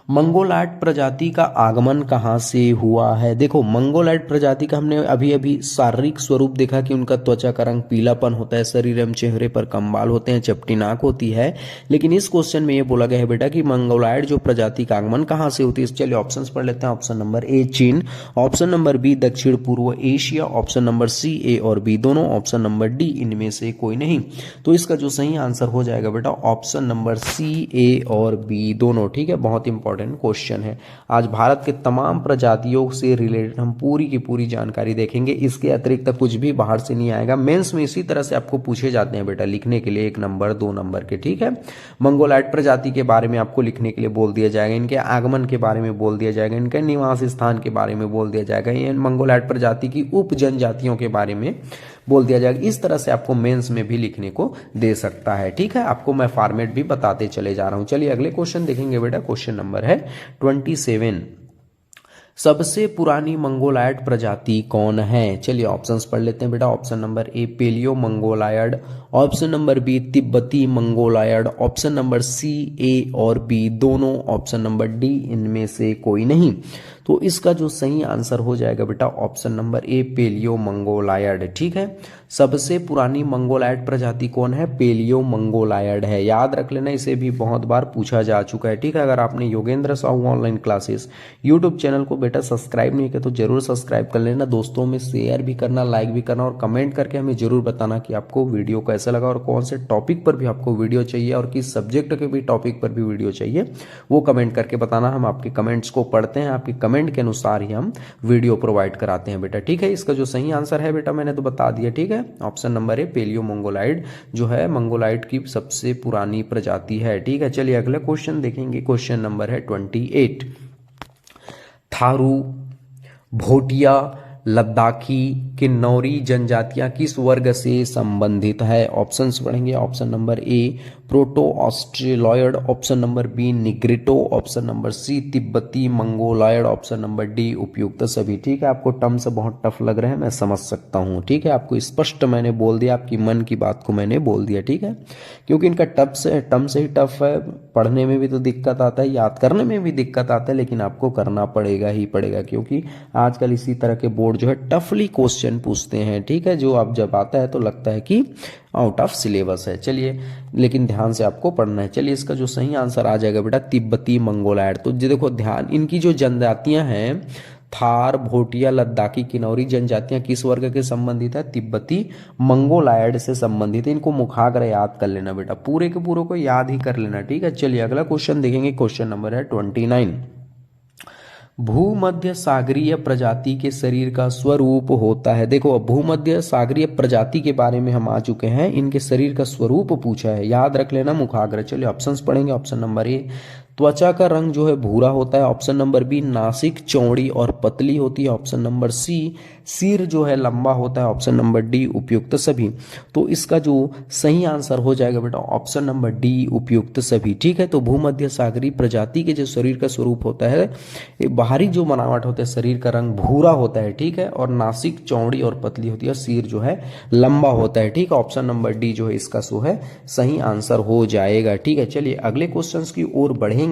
Speaker 3: मंगोलायड प्रजाति का आगमन कहाँ से हुआ है? देखो, मंगोलायड प्रजाति का हमने अभी अभी शारीरिक स्वरूप देखा कि उनका त्वचा का रंग पीलापन होता है, शरीर एवं चेहरे पर कम बाल होते हैं, चपटी नाक होती है। लेकिन इस क्वेश्चन में ये बोला गया है बेटा कि मंगोलायड जो प्रजाति का आगमन कहाँ से होती है। चलिए ऑप्शंस पढ़ लेते हैं। Option number A Cheen, option number B दक्षिण पूर्व Asia, option number C A और बी दोनों, ऑप्शन नंबर डी इनमें से कोई नहीं। तो इसका जो सही आंसर हो जाएगा बेटा ऑप्शन नंबर सी ए और बी दोनों। ठीक है, बहुत इंपॉर्टेंट क्वेश्चन है। आज भारत के तमाम प्रजातियों से रिलेटेड हम पूरी की पूरी जानकारी देखेंगे। इसके अतिरिक्त कुछ भी बाहर से नहीं आएगा। मेंस में इसी तरह से आपको पूछे जाते हैं बेटा लिखने के लिए 1 नंबर 2 नंबर के। ठीक है, मंगोलायड प्रजाति के बारे में आपको लिखने के लिए बोल दिया जाएगा, इनके आगमन के बारे में बोल दिया जाएगा, इनके निवास स्थान के बारे में बोल दिया जाएगा, ये मंगोलायड प्रजाति की उप जनजातियों के बारे में बोल दिया जाएगा। इस तरह से आपको मेंस में भी लिखने को दे सकता है। ठीक है, आपको मैं फॉर्मेट भी बताते चले जा रहा हूं। चलिए अगले क्वेश्चन देखेंगे बेटा। क्वेश्चन नंबर है 27। सबसे पुरानी मंगोलायड प्रजाति कौन है? चलिए ऑप्शंस पढ़ लेते हैं बेटा। Option number A paleo Mongoloid, option number B तिब्बती Mongoloid, option number C A और बी दोनों, ऑप्शन नंबर डी इनमें से कोई नहीं। तो इसका जो सही आंसर हो जाएगा बेटा option number A paleo Mongoloid. ठीक है, सबसे पुरानी मंगोलायड प्रजाति कौन है? पेलियो मंगोलायड है। याद रख लेना, इसे भी बहुत बार पूछा जा चुका है। ठीक है, अगर आपने Yogendra Sahu online classes YouTube channel को बेटा सब्सक्राइब नहीं किया तो जरूर सब्सक्राइब कर लेना, दोस्तों में शेयर भी करना, लाइक भी करना और कमेंट करके हमें जरूर बताना कि आपको वीडियो कैसा लगा और कौन से टॉपिक पर भी आपको वीडियो चाहिए और किस सब्जेक्ट के भी टॉपिक पर भी वीडियो चाहिए, वो कमेंट करके बताना। हम आपके कमेंट्स को पढ़ते हैं, आपके कमेंट के अनुसार ही हम वीडियो प्रोवाइड कराते हैं बेटा। ठीक है, इसका जो सही आंसर है बेटा मैंने तो बता दिया। ठीक है, option number A paleo Mongoloid जो है मंगोलायड की सबसे पुरानी प्रजाति है। ठीक है, चलिए अगला क्वेश्चन देखेंगे। क्वेश्चन नंबर है 28। थारू, भोटिया, लद्दाखी, किन्नौरी जनजातियां किस वर्ग से संबंधित है? ऑप्शंस पढ़ेंगे। Option number A proto Australoid, option number B Negrito, option number C तिब्बती मंगोलायड, ऑप्शन नंबर डी उपयुक्त सभी। ठीक है, आपको टर्म्स बहुत टफ लग रहे हैं, मैं समझ सकता हूं। ठीक है, आपको स्पष्ट मैंने बोल दिया, आपकी मन की बात को मैंने बोल दिया। ठीक है, क्योंकि इनका टर्म से ही टफ है, पढ़ने में भी तो दिक्कत आता है, याद करने में भी दिक्कत आता है, लेकिन आपको करना पड़ेगा ही पड़ेगा, क्योंकि आजकल इसी तरह के बोर्ड जो है टफली क्वेश्चन पूछते हैं। ठीक है, जो आप जब आता है तो लगता है कि आउट ऑफ सिलेबस है। चलिए, लेकिन ध्यान से आपको पढ़ना है। चलिए, इसका जो सही आंसर आ जाएगा बेटा तिब्बती मंगोलायड। तो देखो ध्यान, इनकी जो जनजातियां हैं थार, भोटिया, लद्दाखी, किन्नौरी जनजातियां किस वर्ग के संबंधित है? तिब्बती मंगोलायड से संबंधित है। इनको मुखाग्र याद कर लेना बेटा, पूरे के पूरे को याद ही कर लेना। ठीक है, चलिए अगला क्वेश्चन देखेंगे। क्वेश्चन नंबर है 29। भूमध्य सागरीय प्रजाति के शरीर का स्वरूप होता है। देखो, भूमध्य सागरीय प्रजाति के बारे में हम आ चुके हैं, इनके शरीर का स्वरूप पूछा है, याद रख लेना मुखाग्र। चलिए ऑप्शंस पढ़ेंगे। ऑप्शन नंबर ए त्वचा का रंग जो है भूरा होता है, ऑप्शन नंबर बी नासिक चौड़ी और पतली होती है, ऑप्शन नंबर सी सिर जो है लंबा होता है, ऑप्शन नंबर डी उपयुक्त सभी। तो इसका जो सही आंसर हो जाएगा बेटा ऑप्शन नंबर डी उपयुक्त सभी। ठीक है, तो भूमध्य सागरीय प्रजाति के जो शरीर का स्वरूप होता है, बाहरी जो बनावट होता है शरीर का रंग भूरा होता है। ठीक है, और नासिक चौड़ी और पतली होती है, सिर जो है लंबा होता है। ठीक है, ऑप्शन नंबर डी जो है इसका सो है सही आंसर हो जाएगा। ठीक है, चलिए अगले क्वेश्चन की ओर बढ़ेंगे।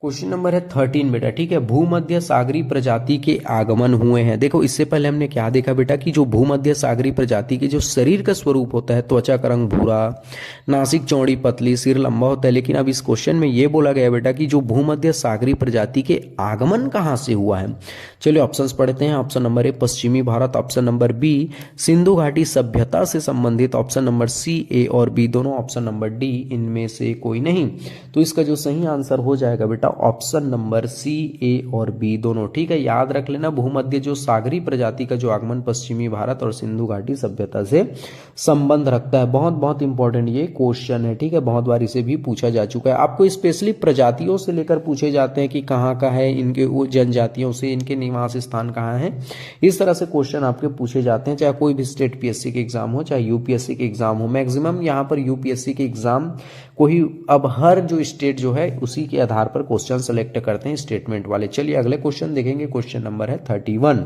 Speaker 3: क्वेश्चन नंबर है 13 बेटा। ठीक है, भूमध्य सागरीय प्रजाति के आगमन हुए हैं। देखो, इससे पहले हमने क्या देखा बेटा कि जो भूमध्य सागरीय प्रजाति के जो शरीर का स्वरूप होता है, त्वचा का रंग भूरा, नासिक चौड़ी पतली, सिर लंबा होता है। लेकिन अब इस क्वेश्चन में ये बोला गया बेटा कि जो भूमध्य सागरीय प्रजाति के आगमन कहां से हुआ है। चलिए ऑप्शंस पढ़ते हैं। ऑप्शन नंबर ए पश्चिमी Bharat, option number B Sindhu घाटी सभ्यता से संबंधित, ऑप्शन नंबर सी ए और बी दोनों, ऑप्शन नंबर डी इनमें से कोई नहीं। तो इसका जो सही आंसर हो जाएगा बेटा ऑप्शन नंबर सी ए और बी दोनों। ठीक है, याद रख लेना, भूमध्य जो सागरीय प्रजाति का जो आगमन पश्चिमी भारत और सिंधु घाटी सभ्यता से संबंध रखता है। बहुत बहुत इंपॉर्टेंट ये क्वेश्चन है। ठीक है, बहुत बार इसे भी पूछा जा चुका है। आपको स्पेशली प्रजातियों से लेकर पूछे जाते हैं कि कहाँ का है, इनके वो जनजातियों से इनके निवास स्थान कहाँ है, इस तरह से क्वेश्चन आपके पूछे जाते हैं, चाहे कोई भी स्टेट पीएससी के एग्जाम हो, चाहे यूपीएससी के एग्जाम हो। मैक्सिमम यहाँ पर यूपीएससी के एग्जाम को ही अब हर जो स्टेट जो है उसी के आधार पर क्वेश्चन सेलेक्ट करते हैं स्टेटमेंट वाले। चलिए अगले क्वेश्चन देखेंगे। क्वेश्चन नंबर है 31।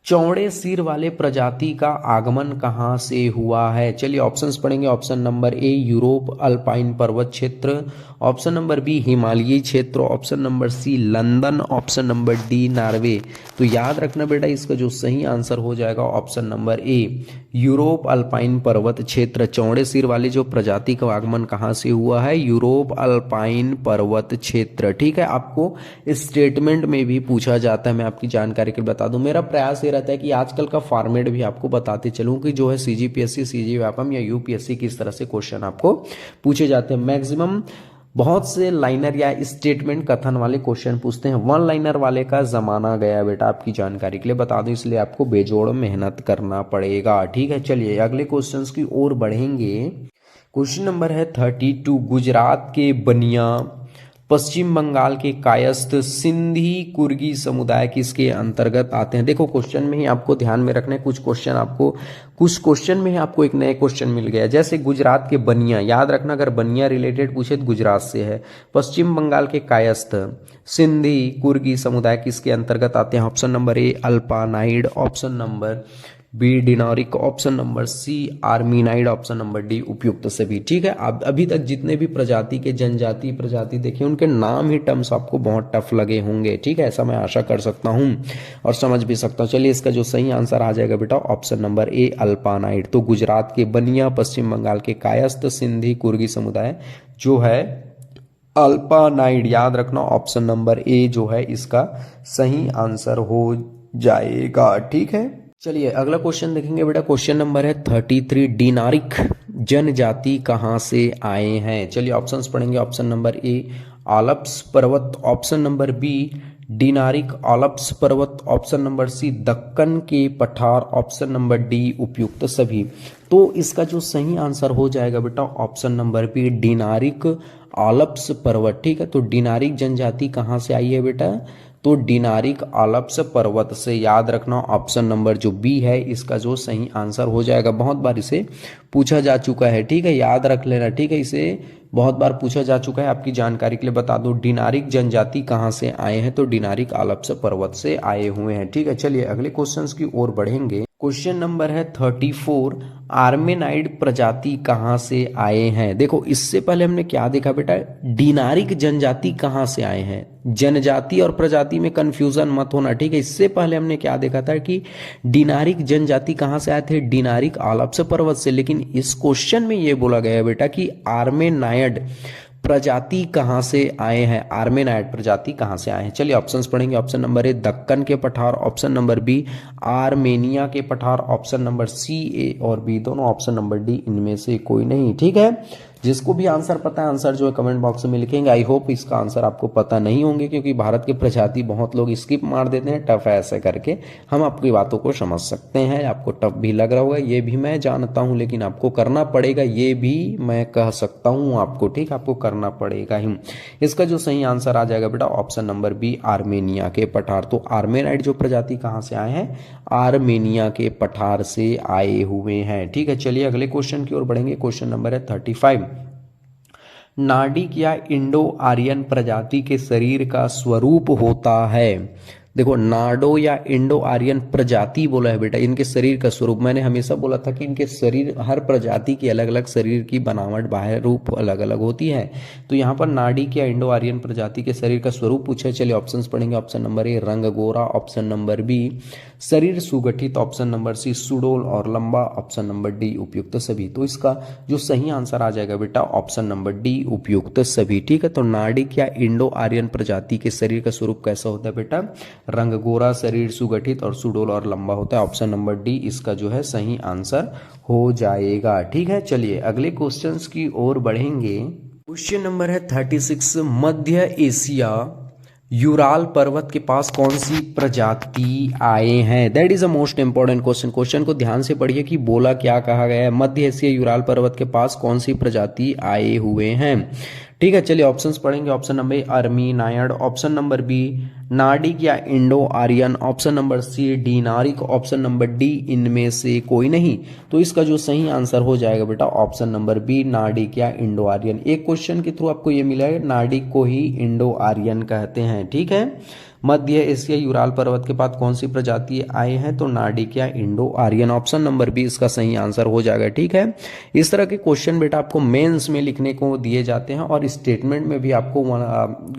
Speaker 3: चौड़े सिर वाले प्रजाति का आगमन कहाँ से हुआ है? चलिए ऑप्शंस पढ़ेंगे। Option number A Europe Alpine पर्वत क्षेत्र, ऑप्शन नंबर बी हिमालयी क्षेत्र, option number C London, option number D Norway. तो याद रखना बेटा, इसका जो सही आंसर हो जाएगा option number A Europe Alpine पर्वत क्षेत्र। चौड़े सिर वाली जो प्रजाति का आगमन कहाँ से हुआ है? यूरोप अल्पाइन पर्वत क्षेत्र। ठीक है, आपको स्टेटमेंट में भी पूछा जाता है, मैं आपकी जानकारी के लिए बता दूं। मेरा प्रयास ये रहता है कि आजकल का फॉर्मेट भी आपको बताते चलूं कि जो है सीजीपीएससी, सीजी व्यापम या यूपीएससी किस तरह से क्वेश्चन आपको पूछे जाते हैं। मैक्सिमम बहुत से लाइनर या स्टेटमेंट कथन वाले क्वेश्चन पूछते हैं। वन लाइनर वाले का जमाना गया बेटा, आपकी जानकारी के लिए बता दूं, इसलिए आपको बेजोड़ मेहनत करना पड़ेगा। ठीक है, चलिए अगले क्वेश्चंस की ओर बढ़ेंगे। क्वेश्चन नंबर है 32। गुजरात के बनिया, पश्चिम बंगाल के कायस्थ, सिंधी कुर्गी समुदाय किसके अंतर्गत आते हैं? देखो क्वेश्चन में ही आपको ध्यान में रखना है, कुछ क्वेश्चन में ही आपको एक नए क्वेश्चन मिल गया। जैसे गुजरात के बनिया, याद रखना अगर बनिया रिलेटेड पूछे तो गुजरात से है। पश्चिम बंगाल के कायस्थ, सिंधी कुर्गी समुदाय किसके अंतर्गत आते हैं? Option number A Alpinoid, option number B Dinaric, option number C Armenoid, option number D उपयुक्त सभी। ठीक है, अब अभी तक जितने भी प्रजाति के जनजाति प्रजाति देखे उनके नाम ही टर्म्स आपको बहुत टफ लगे होंगे। ठीक है, ऐसा मैं आशा कर सकता हूं और समझ भी सकता हूं। चलिए इसका जो सही आंसर आ जाएगा बेटा ऑप्शन नंबर ए अल्पानाइड। तो गुजरात के बनिया, पश्चिम बंगाल के कायस्थ, सिंधी कुर्गी समुदाय जो है अल्पानाइड, याद रखना ऑप्शन नंबर ए जो है इसका सही आंसर हो जाएगा। ठीक है, चलिए अगला क्वेश्चन देखेंगे बेटा। क्वेश्चन नंबर है 33। डिनारिक जनजाति कहाँ से आए हैं? चलिए ऑप्शंस पढ़ेंगे। ऑप्शन नंबर ए आल्प्स पर्वत, option number B Dinaric Alps पर्वत, ऑप्शन नंबर सी दक्कन के पठार, ऑप्शन नंबर डी उपयुक्त सभी। तो इसका जो सही आंसर हो जाएगा बेटा option number B Dinaric Alps पर्वत। ठीक है, तो डिनारिक जनजाति कहाँ से आई है बेटा? तो डिनारिक आल्प्स पर्वत से। याद रखना ऑप्शन नंबर जो बी है इसका जो सही आंसर हो जाएगा। बहुत बार इसे पूछा जा चुका है। ठीक है, याद रख लेना। ठीक है, इसे बहुत बार पूछा जा चुका है, आपकी जानकारी के लिए बता दूं। डिनारिक जनजाति कहाँ से आए हैं? तो डिनारिक आल्प्स पर्वत से आए हुए हैं। ठीक है, चलिए अगले क्वेश्चंस की ओर बढ़ेंगे। क्वेश्चन नंबर है 34। आर्मेनाइड प्रजाति कहाँ से आए हैं? देखो इससे पहले हमने क्या देखा बेटा, डिनारिक जनजाति कहाँ से आए हैं। जनजाति और प्रजाति में कंफ्यूजन मत होना। ठीक है, इससे पहले हमने क्या देखा था कि डिनारिक जनजाति कहाँ से आए थे? डिनारिक आल्प्स पर्वत से। लेकिन इस क्वेश्चन में ये बोला गया है बेटा कि आर्मेनाइड प्रजाति कहाँ से आए हैं? आर्मेनाइड प्रजाति कहाँ से आए हैं? चलिए ऑप्शंस पढ़ेंगे। ऑप्शन नंबर ए दक्कन के पठार, ऑप्शन नंबर बी आर्मेनिया के पठार, ऑप्शन नंबर सी ए और बी दोनों, ऑप्शन नंबर डी इनमें से कोई नहीं। ठीक है, जिसको भी आंसर पता है आंसर जो है कमेंट बॉक्स में लिखेंगे। आई होप इसका आंसर आपको पता नहीं होंगे, क्योंकि भारत के प्रजाति बहुत लोग स्किप मार देते हैं, टफ है ऐसे करके। हम आपकी बातों को समझ सकते हैं, आपको टफ भी लग रहा होगा, ये भी मैं जानता हूं, लेकिन आपको करना पड़ेगा, ये भी मैं कह सकता हूं आपको। ठीक, आपको करना पड़ेगा ही। इसका जो सही आंसर आ जाएगा बेटा ऑप्शन नंबर बी आर्मेनिया के पठार। तो आर्मेनाइड जो प्रजाति कहां से आए हैं? आर्मेनिया के पठार से आए हुए हैं। ठीक है, चलिए अगले क्वेश्चन की ओर बढ़ेंगे। क्वेश्चन नंबर है 35। नाडिक या इंडो आर्यन प्रजाति के शरीर का स्वरूप होता है? देखो नाडो या इंडो आर्यन प्रजाति बोला है बेटा, इनके शरीर का स्वरूप। मैंने हमेशा बोला था कि इनके शरीर, हर प्रजाति की अलग अलग शरीर की बनावट, बाह्य रूप अलग अलग होती है। तो यहाँ पर नाडिक या इंडो आर्यन प्रजाति के शरीर का स्वरूप पूछा है। चलिए ऑप्शंस पढ़ेंगे। ऑप्शन नंबर ए रंग गोरा, ऑप्शन नंबर बी शरीर सुगठित, ऑप्शन नंबर सी सुडोल और लंबा, ऑप्शन नंबर डी उपयुक्त सभी। तो इसका जो सही आंसर आ जाएगा बेटा ऑप्शन नंबर डी उपयुक्त सभी। ठीक है, तो नाडिक या इंडो आर्यन प्रजाति के शरीर का स्वरूप कैसा होता है बेटा? रंग गोरा, शरीर सुगठित और सुडोल और लंबा होता है। ऑप्शन नंबर डी इसका जो है सही आंसर हो जाएगा। ठीक है, चलिए अगले क्वेश्चंस की ओर बढ़ेंगे। क्वेश्चन नंबर है 36। मध्य एशिया यूराल पर्वत के पास कौन सी प्रजाति आए हैं? That is a most important question. Question को ध्यान से पढ़िए कि बोला क्या कहा गया है। मध्य एशिया यूराल पर्वत के पास कौन सी प्रजाति आए हुए हैं? ठीक है, चलिए ऑप्शंस पढ़ेंगे। Option number A Armenoid, option number B Nordic या Indo Aryan, option number C Dinaric, option number D इनमें से कोई नहीं। तो इसका जो सही आंसर हो जाएगा बेटा ऑप्शन नंबर बी नाडिक या इंडो आर्यन। एक क्वेश्चन के थ्रू आपको ये मिला है, नाडिक को ही इंडो आर्यन कहते हैं। ठीक है, मध्य एशिया यूराल पर्वत के बाद कौन सी प्रजाति आए हैं, तो नार्डिक या Indo Aryan. Option number B इसका सही आंसर हो जाएगा। ठीक है, इस तरह के क्वेश्चन बेटा आपको मेंस में लिखने को दिए जाते हैं और स्टेटमेंट में भी आपको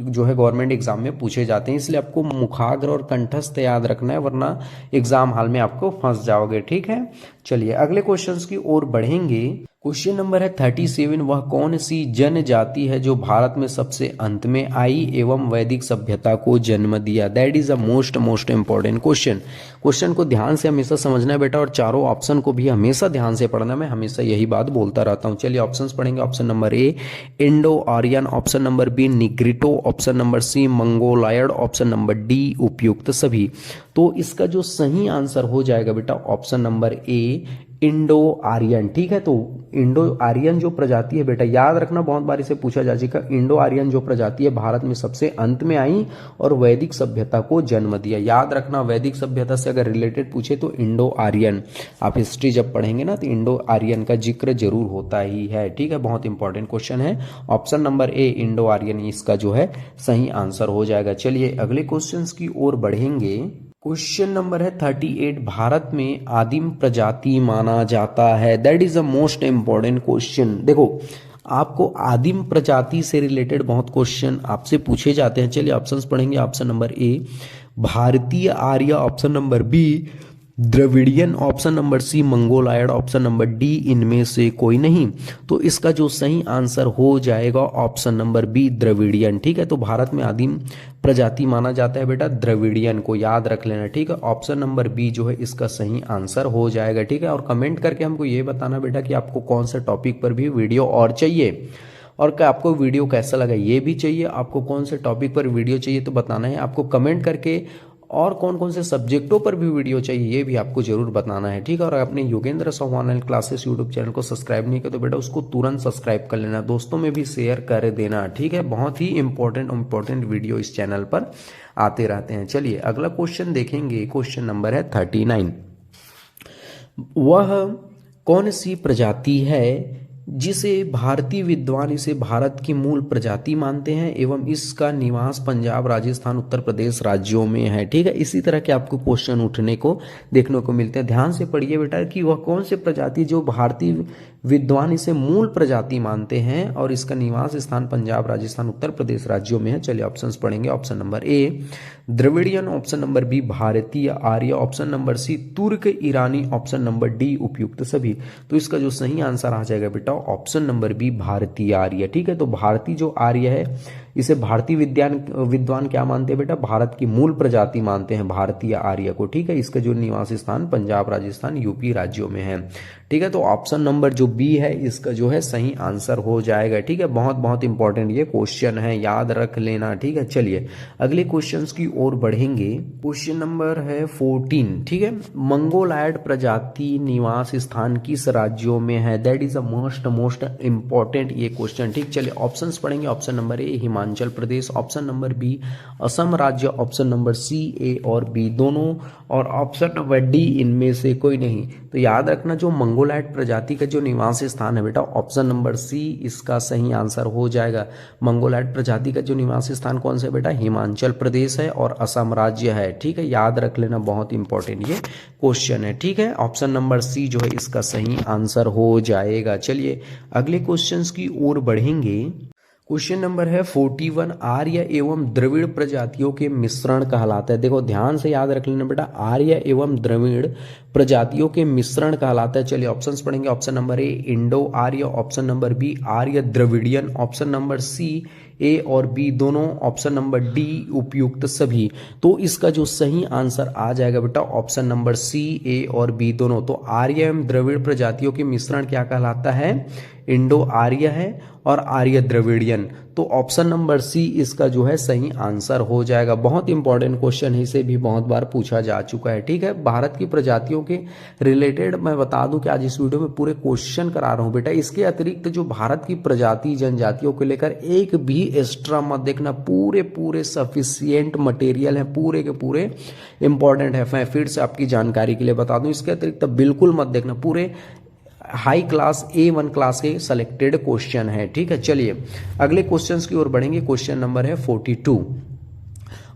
Speaker 3: जो है गवर्नमेंट एग्जाम में पूछे जाते हैं, इसलिए आपको मुखाग्र और कंठस्थ याद रखना है, वरना एग्जाम हॉल में आपको फंस जाओगे। ठीक है, चलिए अगले क्वेश्चंस की ओर बढ़ेंगे। क्वेश्चन नंबर है 37, वह कौन सी जनजाति है जो भारत में सबसे अंत में आई एवं वैदिक सभ्यता को जन्म दिया। That is a most important question. Question को ध्यान से हमेशा समझना है बेटा और चारों ऑप्शन को भी हमेशा ध्यान से पढ़ना। मैं हमेशा यही बात बोलता रहता हूँ। चलिए ऑप्शंस पढ़ेंगे। Option number A Indo Aryan, option number B Negrito, option number C Mongoloid, option number D उपयुक्त सभी। तो इसका जो सही आंसर हो जाएगा बेटा option number A Indo Aryan. ठीक है, तो इंडो आर्यन जो प्रजाति है बेटा, याद रखना, बहुत बार इसे पूछा जा चुका। इंडो आर्यन जो प्रजाति है भारत में सबसे अंत में आई और वैदिक सभ्यता को जन्म दिया। याद रखना, वैदिक सभ्यता से अगर रिलेटेड पूछे तो इंडो आर्यन, आप हिस्ट्री जब पढ़ेंगे ना तो इंडो आर्यन का जिक्र जरूर होता ही है। ठीक है, बहुत इंपॉर्टेंट क्वेश्चन है। Option number A Indo Aryan इसका जो है सही आंसर हो जाएगा। चलिए अगले क्वेश्चन की ओर बढ़ेंगे। क्वेश्चन नंबर है 38, भारत में आदिम प्रजाति माना जाता है। That is a most important question. देखो आपको आदिम प्रजाति से रिलेटेड बहुत क्वेश्चन आपसे पूछे जाते हैं। चलिए ऑप्शंस पढ़ेंगे। ऑप्शन नंबर ए भारतीय आर्य, option number B Dravidian, option number C Mongoloid, option number D इनमें से कोई नहीं। तो इसका जो सही आंसर हो जाएगा ऑप्शन नंबर बी द्रविडियन। ठीक है, तो भारत में आदिम प्रजाति माना जाता है बेटा द्रविडियन को, याद रख लेना। ठीक है, ऑप्शन नंबर बी जो है इसका सही आंसर हो जाएगा। ठीक है, और कमेंट करके हमको ये बताना बेटा कि आपको कौन से टॉपिक पर भी वीडियो और चाहिए और क्या आपको वीडियो कैसा लगा ये भी चाहिए। आपको कौन से टॉपिक पर वीडियो चाहिए तो बताना है आपको कमेंट करके, और कौन कौन से सब्जेक्टों पर भी वीडियो चाहिए ये भी आपको जरूर बताना है। ठीक है, और अपने Yogendra Sahu online classes YouTube channel को सब्सक्राइब नहीं किया तो बेटा उसको तुरंत सब्सक्राइब कर लेना, दोस्तों में भी शेयर कर देना। ठीक है, बहुत ही इंपॉर्टेंट वीडियो इस चैनल पर आते रहते हैं। चलिए अगला क्वेश्चन देखेंगे। क्वेश्चन नंबर है 39, वह कौन सी प्रजाति है जिसे भारतीय विद्वान इसे भारत की मूल प्रजाति मानते हैं एवं इसका निवास पंजाब, राजस्थान, उत्तर प्रदेश राज्यों में है। ठीक है, इसी तरह के आपको क्वेश्चन उठने को देखने को मिलते हैं। ध्यान से पढ़िए बेटा कि वह कौन से प्रजाति जो भारतीय विद्वान इसे मूल प्रजाति मानते हैं और इसका निवास स्थान पंजाब, राजस्थान, उत्तर प्रदेश राज्यों में है। चलिए ऑप्शंस पढ़ेंगे। Option number A Dravidian, option number B भारतीय आर्य, ऑप्शन नंबर सी तुर्क ईरानी, ऑप्शन नंबर डी उपयुक्त सभी। तो इसका जो सही आंसर आ जाएगा बेटा ऑप्शन नंबर बी भारतीय आर्य। ठीक है, तो भारतीय जो आर्य है इसे भारतीय विद्वान क्या मानते हैं बेटा, भारत की मूल प्रजाति मानते हैं भारतीय आर्य को। ठीक है, इसका जो निवास स्थान पंजाब, राजस्थान, यूपी राज्यों में है। ठीक है, तो ऑप्शन नंबर जो बी है इसका जो है सही आंसर हो जाएगा। ठीक है, बहुत इंपॉर्टेंट ये क्वेश्चन है, याद रख लेना। ठीक है, चलिए अगले क्वेश्चंस की ओर बढ़ेंगे। क्वेश्चन नंबर है 14। ठीक है, मंगोलायड प्रजाति निवास स्थान किस राज्यों में है। That is a most important ये क्वेश्चन। ठीक, चलिए ऑप्शंस पढ़ेंगे। Option number A Himachal Pradesh, option number B Assam राज्य, ऑप्शन नंबर सी ए और बी दोनों, और ऑप्शन नंबर डी इनमें से कोई नहीं। तो याद रखना जो मंगोलायड प्रजाति का जो निवास स्थान है बेटा ऑप्शन नंबर सी इसका सही आंसर हो जाएगा। मंगोलायड प्रजाति का जो निवास स्थान कौन सा है बेटा, हिमाचल प्रदेश है और असम राज्य है। ठीक है, याद रख लेना, बहुत इंपॉर्टेंट ये क्वेश्चन है। ठीक है, ऑप्शन नंबर सी जो है इसका सही आंसर हो जाएगा। चलिए अगले क्वेश्चंस की ओर बढ़ेंगे। क्वेश्चन नंबर है 41, आर्य एवं द्रविड़ प्रजातियों के मिश्रण कहलाता है। देखो ध्यान से याद रख लेना बेटा, आर्य एवं द्रविड़ प्रजातियों के मिश्रण कहलाता है। चलिए ऑप्शंस पढ़ेंगे। ऑप्शन नंबर ए इंडो आर्य, ऑप्शन नंबर बी आर्य Dravidian, option number C A और बी दोनों, ऑप्शन नंबर डी उपयुक्त सभी। तो इसका जो सही आंसर आ जाएगा बेटा ऑप्शन नंबर सी ए और बी दोनों। तो आर्य एवं द्रविड़ प्रजातियों के मिश्रण क्या कहलाता है, इंडो आर्य है और आर्य द्रविडियन। तो ऑप्शन नंबर सी इसका जो है सही आंसर हो जाएगा। बहुत इंपॉर्टेंट क्वेश्चन है, इसे भी बहुत बार पूछा जा चुका है। ठीक है, भारत की प्रजातियों के रिलेटेड मैं बता दूं कि आज इस वीडियो में पूरे क्वेश्चन करा रहा हूं बेटा। इसके अतिरिक्त जो भारत की प्रजाति जनजातियों को लेकर एक भी एक्स्ट्रा मत देखना, पूरे सफिशियंट मटेरियल है, पूरे के पूरे इंपॉर्टेंट है। मैं फिर से आपकी जानकारी के लिए बता दूं, इसके अतिरिक्त बिल्कुल मत देखना, पूरे हाई क्लास A1 क्लास के सेलेक्टेड क्वेश्चन है। ठीक है, चलिए अगले क्वेश्चंस की ओर बढ़ेंगे। क्वेश्चन नंबर है 42,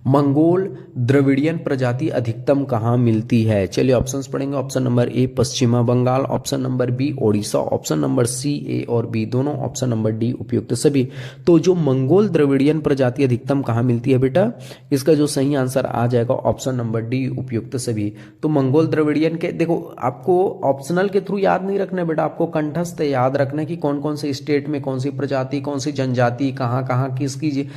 Speaker 3: मंगोल द्रविडियन प्रजाति अधिकतम कहाँ मिलती है? चलिए ऑप्शंस पढ़ेंगे। ऑप्शन नंबर ए पश्चिमा Bengal, option number B Odisha, option number C A और बी दोनों, ऑप्शन नंबर डी उपयुक्त सभी। तो जो मंगोल द्रविडियन प्रजाति अधिकतम कहाँ मिलती है बेटा, इसका जो सही आंसर आ जाएगा ऑप्शन नंबर डी उपयुक्त सभी। तो मंगोल द्रविडियन के देखो, आपको ऑप्शनल के थ्रू याद नहीं रखना बेटा, आपको कंठस्थ याद रखना कि कौन कौन से स्टेट में कौन सी प्रजाति, कौन सी जनजाति, कहाँ कहाँ किसकी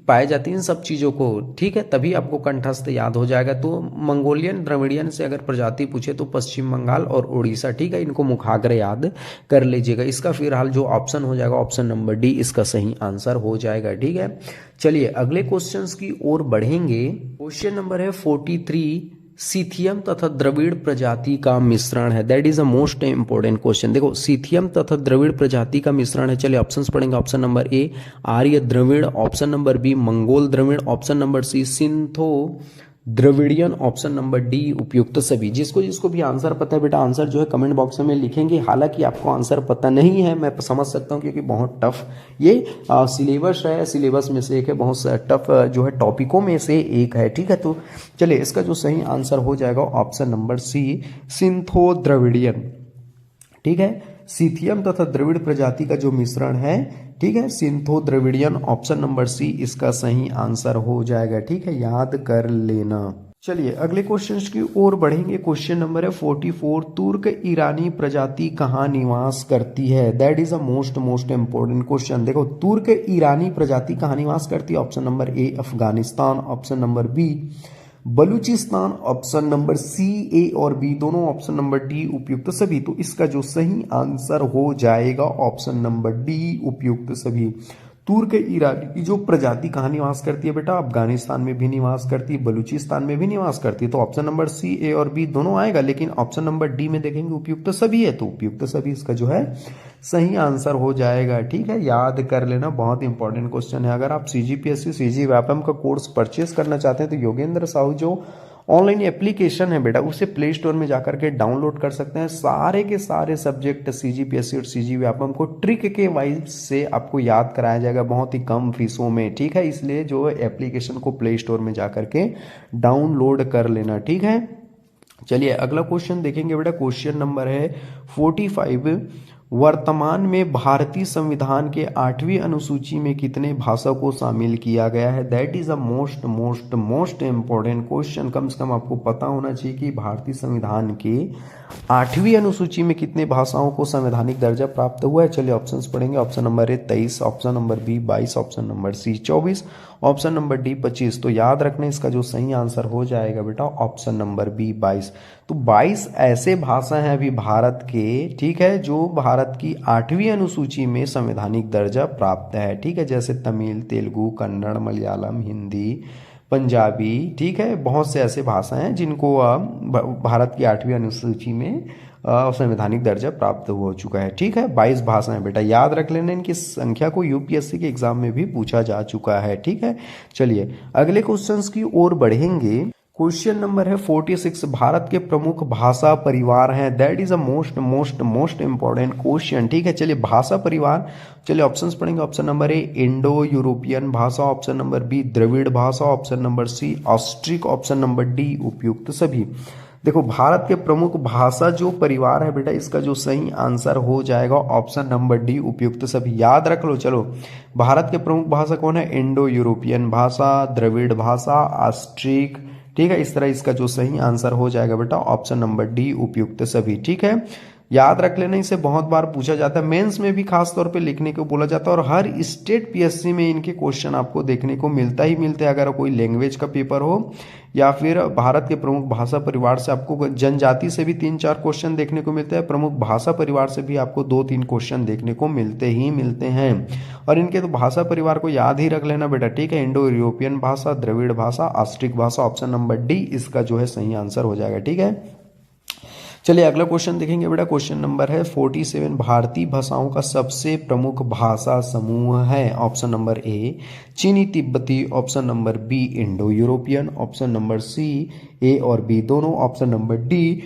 Speaker 3: पाई जाती है, इन सब चीजों को, ठीक है, तभी आपको कंठस्थ याद हो जाएगा। तो मंगोलियन द्रविडियन से अगर प्रजाति पूछे तो पश्चिम बंगाल और उड़ीसा, ठीक है, इनको मुखाग्र याद कर लीजिएगा। इसका फिलहाल जो ऑप्शन हो जाएगा ऑप्शन नंबर डी इसका सही आंसर हो जाएगा, ठीक है। चलिए अगले क्वेश्चंस की ओर बढ़ेंगे। क्वेश्चन नंबर है 43, सीथियम तथा द्रविड़ प्रजाति का मिश्रण है। That is a most important question. देखो सीथियम तथा द्रविड़ प्रजाति का मिश्रण है। चलिए ऑप्शंस पढ़ेंगे। ऑप्शन नंबर ए आर्य द्रविड़, ऑप्शन नंबर बी मंगोल द्रविड़, ऑप्शन नंबर सी सिंथो द्रविडियन, ऑप्शन नंबर डी उपयुक्त सभी। जिसको जिसको भी आंसर पता है बेटा, आंसर जो है कमेंट बॉक्स में लिखेंगे। हालांकि आपको आंसर पता नहीं है, मैं समझ सकता हूं, क्योंकि बहुत टफ ये सिलेबस है, सिलेबस में से एक है, बहुत टफ जो है टॉपिकों में से एक है, ठीक है। तो चलिए इसका जो सही आंसर हो जाएगा ऑप्शन नंबर सी सिंथो द्रविडियन, ठीक है। सीथियम तथा द्रविड़ प्रजाति का जो मिश्रण है, ठीक है, सिंथो द्रविडियन, ऑप्शन नंबर सी इसका सही आंसर हो जाएगा, ठीक है, याद कर लेना। चलिए अगले क्वेश्चन की ओर बढ़ेंगे। क्वेश्चन नंबर है 44, तुर्क ईरानी प्रजाति कहाँ निवास करती है? That is a most important question. देखो तुर्क ईरानी प्रजाति कहाँ निवास करती है? Option number A Afghanistan, option number B Baluchistan, option number C A और बी दोनों, ऑप्शन नंबर डी उपयुक्त सभी। तो इसका जो सही आंसर हो जाएगा ऑप्शन नंबर डी उपयुक्त सभी। तुर्क ईरानी की जो प्रजाति कहाँ निवास करती है बेटा? अफगानिस्तान में भी निवास करती है, बलूचिस्तान में भी निवास करती है। तो ऑप्शन नंबर सी ए और बी दोनों आएगा, लेकिन ऑप्शन नंबर डी में देखेंगे उपयुक्त सभी है, तो उपयुक्त सभी इसका जो है सही आंसर हो जाएगा, ठीक है, याद कर लेना, बहुत इंपॉर्टेंट क्वेश्चन है। अगर आप सीजीपीएससी सीजी व्यापम का कोर्स परचेस करना चाहते हैं तो योगेंद्र साहू जो ऑनलाइन एप्लीकेशन है बेटा, उसे प्ले स्टोर में जाकर के डाउनलोड कर सकते हैं। सारे के सारे सब्जेक्ट सीजीपीएससी और सीजी व्यापम को ट्रिक के वाइज से आपको याद कराया जाएगा बहुत ही कम फीसों में, ठीक है। इसलिए जो एप्लीकेशन को प्ले स्टोर में जाकर के डाउनलोड कर लेना, ठीक है। चलिए अगला क्वेश्चन देखेंगे बेटा। क्वेश्चन नंबर है 45, वर्तमान में भारतीय संविधान के 8वीं अनुसूची में कितने भाषा को शामिल किया गया है? That is a most important question. कम से कम आपको पता होना चाहिए कि भारतीय संविधान के 8वीं अनुसूची में कितने भाषाओं को संवैधानिक दर्जा प्राप्त हुआ है। चलिए ऑप्शंस पढ़ेंगे। Option number A 23, option number B 22, option number C 24, option number D 25। तो याद रखना इसका जो सही आंसर हो जाएगा बेटा ऑप्शन नंबर बी 22। तो 22 ऐसे भाषा हैं अभी भारत के, ठीक है, जो भारत की 8वीं अनुसूची में संवैधानिक दर्जा प्राप्त है, ठीक है, जैसे तमिल, तेलुगु, कन्नड़, मलयालम, हिंदी, पंजाबी, ठीक है, बहुत से ऐसे भाषाएं हैं जिनको भारत की 8वीं अनुसूची में संवैधानिक दर्जा प्राप्त हो चुका है, ठीक है। 22 भाषाएं बेटा, याद रख लेना, इनकी संख्या को यूपीएससी के एग्जाम में भी पूछा जा चुका है, ठीक है। चलिए अगले क्वेश्चंस की ओर बढ़ेंगे। क्वेश्चन नंबर है 46, भारत के प्रमुख भाषा परिवार हैं। That is a most important question, ठीक है। चलिए भाषा परिवार, चलिए ऑप्शंस पढ़ेंगे। Option number A Indo European भाषा, ऑप्शन नंबर बी द्रविड़ भाषा, option number C Austric, option number D उपयुक्त सभी। देखो भारत के प्रमुख भाषा जो परिवार है बेटा, इसका जो सही आंसर हो जाएगा ऑप्शन नंबर डी उपयुक्त सभी। याद रख लो। चलो भारत के प्रमुख भाषा कौन है? इंडो यूरोपियन भाषा, द्रविड़ भाषा, ऑस्ट्रिक, ठीक है। इस तरह इसका जो सही आंसर हो जाएगा बेटा ऑप्शन नंबर डी उपयुक्त सभी, ठीक है। याद रख लेना, इसे बहुत बार पूछा जाता है, मेंस में भी खास तौर पे लिखने को बोला जाता है, और हर स्टेट पीएससी में इनके क्वेश्चन आपको देखने को मिलता ही मिलते हैं। अगर कोई लैंग्वेज का पेपर हो या फिर भारत के प्रमुख भाषा परिवार से आपको जनजाति से भी 3-4 क्वेश्चन देखने को मिलते हैं, प्रमुख भाषा परिवार से भी आपको 2-3 क्वेश्चन देखने को मिलते हैं। और इनके तो भाषा परिवार को याद ही रख लेना बेटा, ठीक है। इंडो यूरोपियन भाषा, द्रविड़ भाषा, ऑस्ट्रिक भाषा, ऑप्शन नंबर डी इसका जो है सही आंसर हो जाएगा, ठीक है। चलिए अगला क्वेश्चन देखेंगे बेटा। क्वेश्चन नंबर है 47, भारतीय भाषाओं का सबसे प्रमुख भाषा समूह है। ऑप्शन नंबर ए चीनी तिब्बती, option number B Indo European, option number C A और बी दोनों, ऑप्शन नंबर डी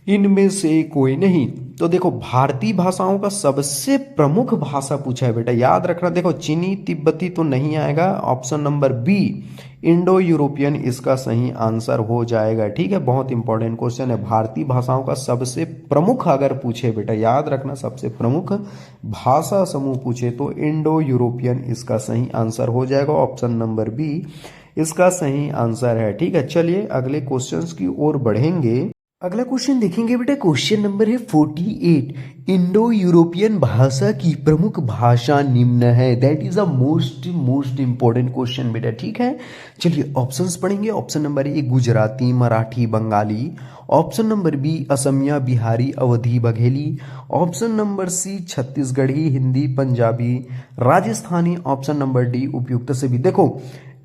Speaker 3: इनमें से कोई नहीं। तो देखो भारतीय भाषाओं का सबसे प्रमुख भाषा पूछा है बेटा, याद रखना। देखो चीनी तिब्बती तो नहीं आएगा, option number B Indo European इसका सही आंसर हो जाएगा। ठीक है, बहुत इंपॉर्टेंट क्वेश्चन है। भारतीय भाषाओं का सबसे प्रमुख अगर पूछे बेटा, याद रखना, सबसे प्रमुख भाषा समूह पूछे तो इंडो यूरोपियन इसका सही आंसर हो जाएगा। ऑप्शन नंबर बी इसका सही आंसर है। ठीक है, चलिए अगले क्वेश्चंस की ओर बढ़ेंगे। अगला क्वेश्चन देखेंगे बेटा, क्वेश्चन नंबर है 48। इंडो यूरोपियन भाषा की प्रमुख भाषा निम्न है। That is a most important question बेटा। ठीक है, चलिए ऑप्शंस पढ़ेंगे। Option number A Gujarati, Marathi, Bengali. Option number B Asamiya, Bihari, Awadhi, Bagheli. Option number C Chhattisgarhi, Hindi, Punjabi, Rajasthani. Option number D उपयुक्त सभी। देखो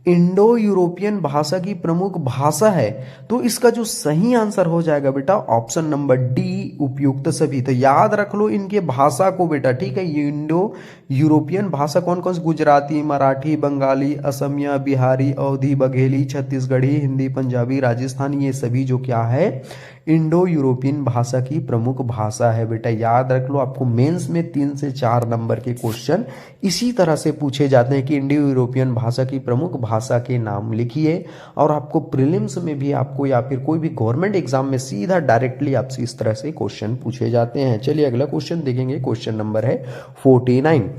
Speaker 3: इंडो यूरोपियन भाषा की प्रमुख भाषा है तो इसका जो सही आंसर हो जाएगा बेटा ऑप्शन नंबर डी उपयुक्त सभी। तो याद रख लो इनके भाषा को बेटा। ठीक है, ये इंडो यूरोपियन भाषा कौन कौन सी? गुजराती, मराठी, बंगाली, असमिया, बिहारी, अवधी, बघेली, छत्तीसगढ़ी, हिंदी, पंजाबी, राजस्थानी, ये सभी जो क्या है इंडो यूरोपियन भाषा की प्रमुख भाषा है बेटा। याद रख लो, आपको मेंस में 3 से 4 नंबर के क्वेश्चन इसी तरह से पूछे जाते हैं कि इंडो यूरोपियन भाषा की प्रमुख भाषा के नाम लिखिए, और आपको प्रीलिम्स में भी आपको या फिर कोई भी गवर्नमेंट एग्जाम में सीधा डायरेक्टली आपसे इस तरह से क्वेश्चन पूछे जाते हैं। चलिए अगला क्वेश्चन देखेंगे। क्वेश्चन नंबर है 49।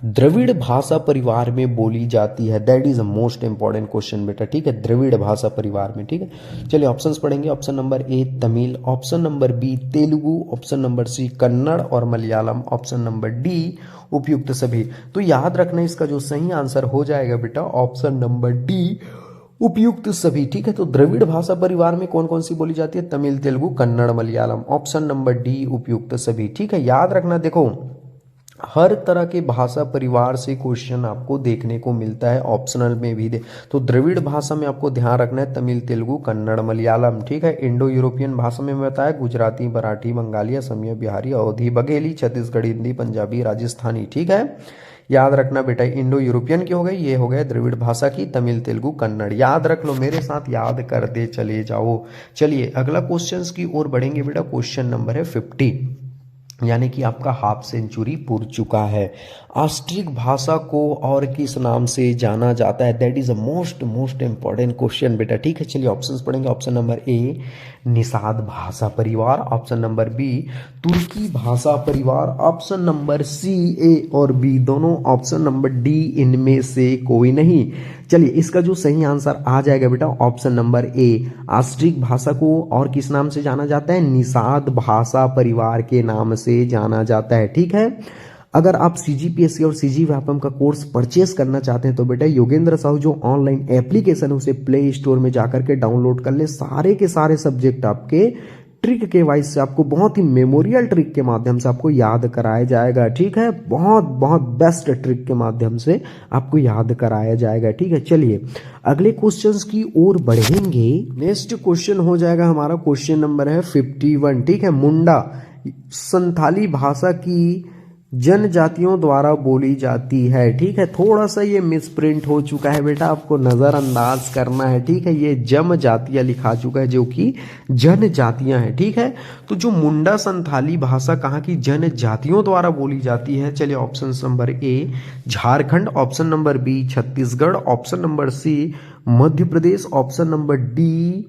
Speaker 3: द्रविड़ भाषा परिवार में बोली जाती है। That is a most important question बेटा। ठीक है, द्रविड़ भाषा परिवार में। ठीक है, चलिए ऑप्शंस पढ़ेंगे। Option number A Tamil, option number B Telugu, option number C Kannada और मलयालम, ऑप्शन नंबर डी उपयुक्त सभी। तो याद रखना इसका जो सही आंसर हो जाएगा बेटा ऑप्शन नंबर डी उपयुक्त सभी। ठीक है, तो द्रविड़ भाषा परिवार में कौन कौन सी बोली जाती है? Tamil, Telugu, Kannada, Malayalam. Option number D उपयुक्त सभी। ठीक है, याद रखना, देखो हर तरह के भाषा परिवार से क्वेश्चन आपको देखने को मिलता है, ऑप्शनल में भी तो द्रविड़ भाषा में आपको ध्यान रखना है तमिल, तेलुगु, कन्नड़, मलयालम। ठीक है, इंडो यूरोपियन भाषा में बताया गुजराती, मराठी, बंगाली, असमिया, बिहारी, अवधी, बघेली, छत्तीसगढ़ी, हिंदी, पंजाबी, राजस्थानी। ठीक है, याद रखना बेटा इंडो यूरोपियन की हो गई, ये हो गया द्रविड़ भाषा की, तमिल, तेलुगु, कन्नड़। याद रख लो, मेरे साथ याद कर दे चले जाओ। चलिए अगला क्वेश्चंस की ओर बढ़ेंगे बेटा। क्वेश्चन नंबर है 50, यानी कि आपका हाफ सेंचुरी पूर चुका है। ऑस्ट्रिक भाषा को और किस नाम से जाना जाता है? That is a most important question बेटा। ठीक है, चलिए ऑप्शंस पढ़ेंगे। ऑप्शन नंबर ए निषाद भाषा परिवार, ऑप्शन नंबर बी तुर्की भाषा परिवार, ऑप्शन नंबर सी ए और बी दोनों, ऑप्शन नंबर डी इनमें से कोई नहीं। चलिए इसका जो सही आंसर आ जाएगा बेटा ऑप्शन नंबर ए ऑस्ट्रिक भाषा को और किस नाम से जाना जाता है? निषाद भाषा परिवार के नाम से जाना जाता है। ठीक है, अगर आप सीजीपीएससी और सीजी व्यापम का कोर्स परचेस करना चाहते हैं तो बेटा योगेंद्र साहू जो ऑनलाइन एप्लीकेशन है उसे प्ले स्टोर में जाकर के डाउनलोड कर ले। सारे के सारे सब्जेक्ट आपके ट्रिक के वाइज से आपको बहुत ही मेमोरियल ट्रिक के माध्यम से आपको याद कराया जाएगा। ठीक है, बहुत बेस्ट ट्रिक के माध्यम से आपको याद कराया जाएगा। ठीक है, चलिए अगले क्वेश्चंस की ओर बढ़ेंगे। नेक्स्ट क्वेश्चन हो जाएगा हमारा, क्वेश्चन नंबर है 51। ठीक है, मुंडा संथाली भाषा की जनजातियों द्वारा बोली जाती है। ठीक है, थोड़ा सा ये मिसप्रिंट हो चुका है बेटा, आपको नजरअंदाज करना है। ठीक है, ये जम जातियां लिखा चुका है जो कि जनजातियां हैं। ठीक है, तो जो मुंडा संथाली भाषा कहाँ की जनजातियों द्वारा बोली जाती है? चलिए option number A Jharkhand, option number B Chhattisgarh, option number C Madhya Pradesh, option number D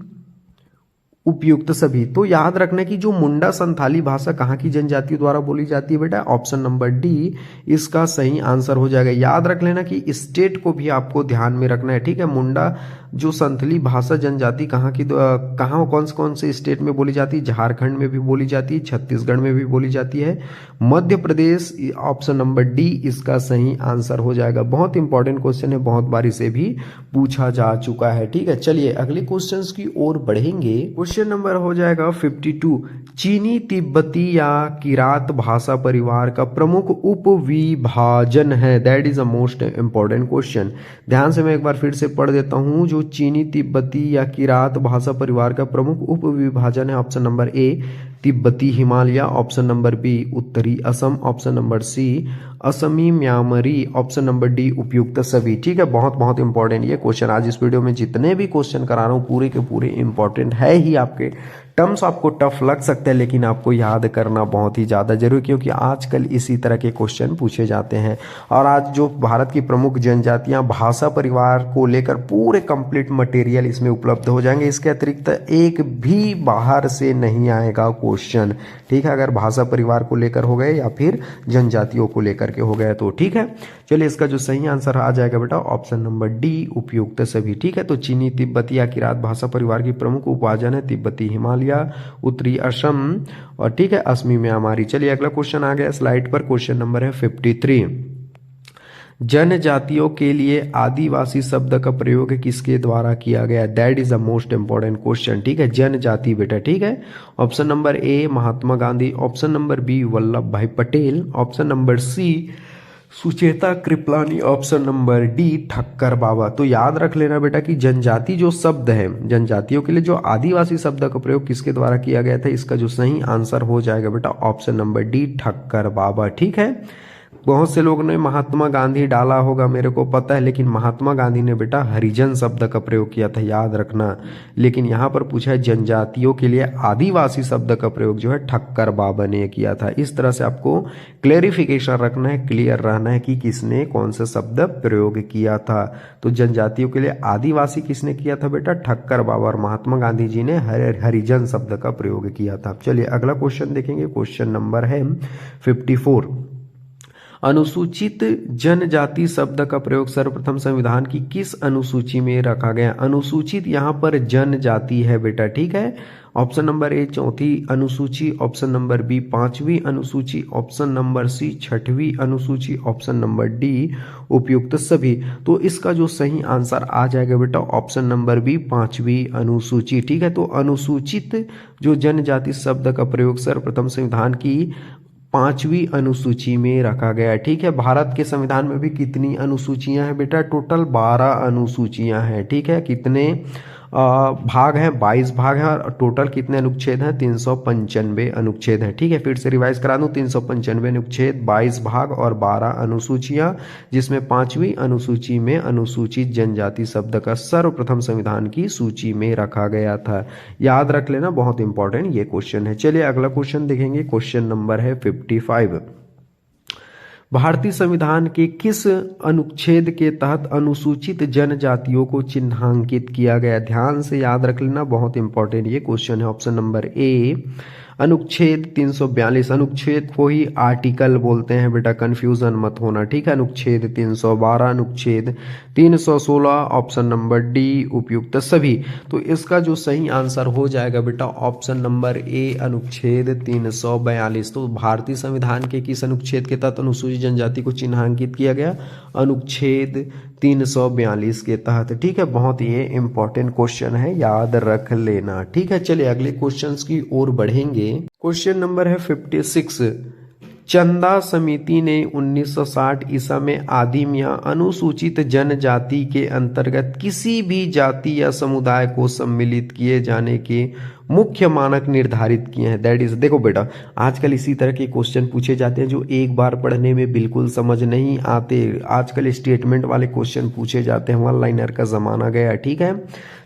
Speaker 3: उपयुक्त सभी। तो याद रखना कि जो मुंडा संथाली भाषा कहाँ की जनजातियों द्वारा बोली जाती है बेटा ऑप्शन नंबर डी इसका सही आंसर हो जाएगा। याद रख लेना कि स्टेट को भी आपको ध्यान में रखना है। ठीक है, मुंडा जो संथाली भाषा जनजाति कहाँ कौन से स्टेट में बोली जाती है? झारखंड में भी बोली जाती है, छत्तीसगढ़ में भी बोली जाती है, मध्य प्रदेश, ऑप्शन नंबर डी इसका सही आंसर हो जाएगा। बहुत इंपॉर्टेंट क्वेश्चन है, बहुत बार इसे भी पूछा जा चुका है। ठीक है, चलिए अगले क्वेश्चंस की ओर बढ़ेंगे। क्वेश्चन नंबर हो जाएगा 52। चीनी तिब्बती या किरात भाषा परिवार का प्रमुख उपविभाजन है। That is a most important question. ध्यान से मैं एक बार फिर से पढ़ देता हूं। जो चीनी तिब्बती या किरात भाषा परिवार का प्रमुख उपविभाजन है ऑप्शन नंबर ए तिब्बती हिमालय, ऑप्शन नंबर बी उत्तरी असम, ऑप्शन नंबर सी असमी म्यांमारी, ऑप्शन नंबर डी उपयुक्त सभी। ठीक है, बहुत इंपॉर्टेंट ये क्वेश्चन। आज इस वीडियो में जितने भी क्वेश्चन करा रहा हूँ पूरे के पूरे इंपॉर्टेंट है ही आपके। टर्म्स आपको टफ लग सकते हैं, लेकिन आपको याद करना बहुत ही ज़्यादा जरूरी, क्योंकि आजकल इसी तरह के क्वेश्चन पूछे जाते हैं। और आज जो भारत की प्रमुख जनजातियां भाषा परिवार को लेकर पूरे कंप्लीट मटेरियल इसमें उपलब्ध हो जाएंगे। इसके अतिरिक्त एक भी बाहर से नहीं आएगा क्वेश्चन, ठीक है, अगर भाषा परिवार को लेकर हो गए या फिर जनजातियों को लेकर के हो गए तो, ठीक है। चलिए, इसका जो सही आंसर आ जाएगा बेटा ऑप्शन नंबर डी, उपयुक्त सभी, ठीक है। तो चीनी तिब्बती या किरात भाषा परिवार की प्रमुख उपभाजन है तिब्बती हिमालय, उत्तरी असम और, ठीक है, असमी म्यांमारी। चलिए अगला क्वेश्चन आ गया स्लाइड पर, क्वेश्चन नंबर है 53। जनजातियों के लिए आदिवासी शब्द का प्रयोग किसके द्वारा किया गया? That is the most important question, ठीक है। जनजाति बेटा, ठीक है। Option number A Mahatma Gandhi, option number B Vallabh Bhai Patel, option number C Sucheta Kripalani, option number D Thakkar Baba. तो याद रख लेना बेटा कि जनजाति जो शब्द है, जनजातियों के लिए जो आदिवासी शब्द का प्रयोग किसके द्वारा किया गया था, इसका जो सही आंसर हो जाएगा बेटा ऑप्शन नंबर डी ठक्कर बाबा, ठीक है। बहुत से लोगों ने महात्मा गांधी डाला होगा, मेरे को पता है, लेकिन महात्मा गांधी ने बेटा हरिजन शब्द का प्रयोग किया था, याद रखना। लेकिन यहाँ पर पूछा है जनजातियों के लिए आदिवासी शब्द का प्रयोग जो है ठक्कर बाबा ने किया था। इस तरह से आपको क्लेरिफिकेशन रखना है, क्लियर रहना है कि किसने कौन सा शब्द प्रयोग किया था। तो जनजातियों के लिए आदिवासी किसने किया था बेटा? ठक्कर बाबा, और महात्मा गांधी जी ने हरिजन शब्द का प्रयोग किया था। चलिए अगला क्वेश्चन देखेंगे, क्वेश्चन नंबर है 54। अनुसूचित जनजाति शब्द का प्रयोग सर्वप्रथम संविधान की किस अनुसूची में रखा गया? अनुसूचित यहाँ पर जनजाति है बेटा, ठीक है। ऑप्शन नंबर ए चौथी अनुसूची, ऑप्शन नंबर बी पांचवी अनुसूची, ऑप्शन नंबर सी छठवीं अनुसूची, ऑप्शन नंबर डी उपयुक्त सभी। तो इसका जो सही आंसर आ जाएगा बेटा ऑप्शन नंबर बी पांचवी अनुसूची, ठीक है। तो अनुसूचित जो जनजाति शब्द का प्रयोग सर्वप्रथम संविधान की पांचवी अनुसूची में रखा गया है, ठीक है। भारत के संविधान में भी कितनी अनुसूचियां हैं बेटा? टोटल 12 अनुसूचियां हैं, ठीक है। कितने भाग हैं? 22 भाग हैं, और टोटल कितने अनुच्छेद हैं? 395 अनुच्छेद हैं, ठीक है। फिर से रिवाइज करा दूं, 395 अनुच्छेद, 22 भाग और 12 अनुसूचियां, जिसमें पांचवी अनुसूची में अनुसूचित जनजाति शब्द का सर्वप्रथम संविधान की सूची में रखा गया था। याद रख लेना, बहुत इंपॉर्टेंट ये क्वेश्चन है। चलिए अगला क्वेश्चन देखेंगे, क्वेश्चन नंबर है 55। भारतीय संविधान के किस अनुच्छेद के तहत अनुसूचित जनजातियों को चिन्हांकित किया गया? ध्यान से याद रख लेना, बहुत इंपॉर्टेंट ये क्वेश्चन है। ऑप्शन नंबर ए अनुच्छेद 342, अनुच्छेद को ही आर्टिकल बोलते हैं बेटा, कंफ्यूजन मत होना, ठीक है। अनुच्छेद 312, अनुच्छेद 316, ऑप्शन नंबर डी उपयुक्त सभी। तो इसका जो सही आंसर हो जाएगा बेटा ऑप्शन नंबर ए अनुच्छेद 342। तो भारतीय संविधान के किस अनुच्छेद के तहत अनुसूचित जनजाति को चिन्हांकित किया गया? अनुच्छेद 342 के तहत, ठीक है। बहुत ये इंपॉर्टेंट क्वेश्चन है, याद रख लेना, ठीक है। चलिए अगले क्वेश्चंस की ओर बढ़ेंगे। क्वेश्चन नंबर है 56। चंदा समिति ने 1960 ईसा में आदिम या अनुसूचित जनजाति के अंतर्गत किसी भी जाति या समुदाय को सम्मिलित किए जाने के मुख्य मानक निर्धारित किए हैं। दैट इज, देखो बेटा आजकल इसी तरह के क्वेश्चन पूछे जाते हैं जो एक बार पढ़ने में बिल्कुल समझ नहीं आते। आजकल स्टेटमेंट वाले क्वेश्चन पूछे जाते हैं, वन लाइनर का जमाना गया, ठीक है।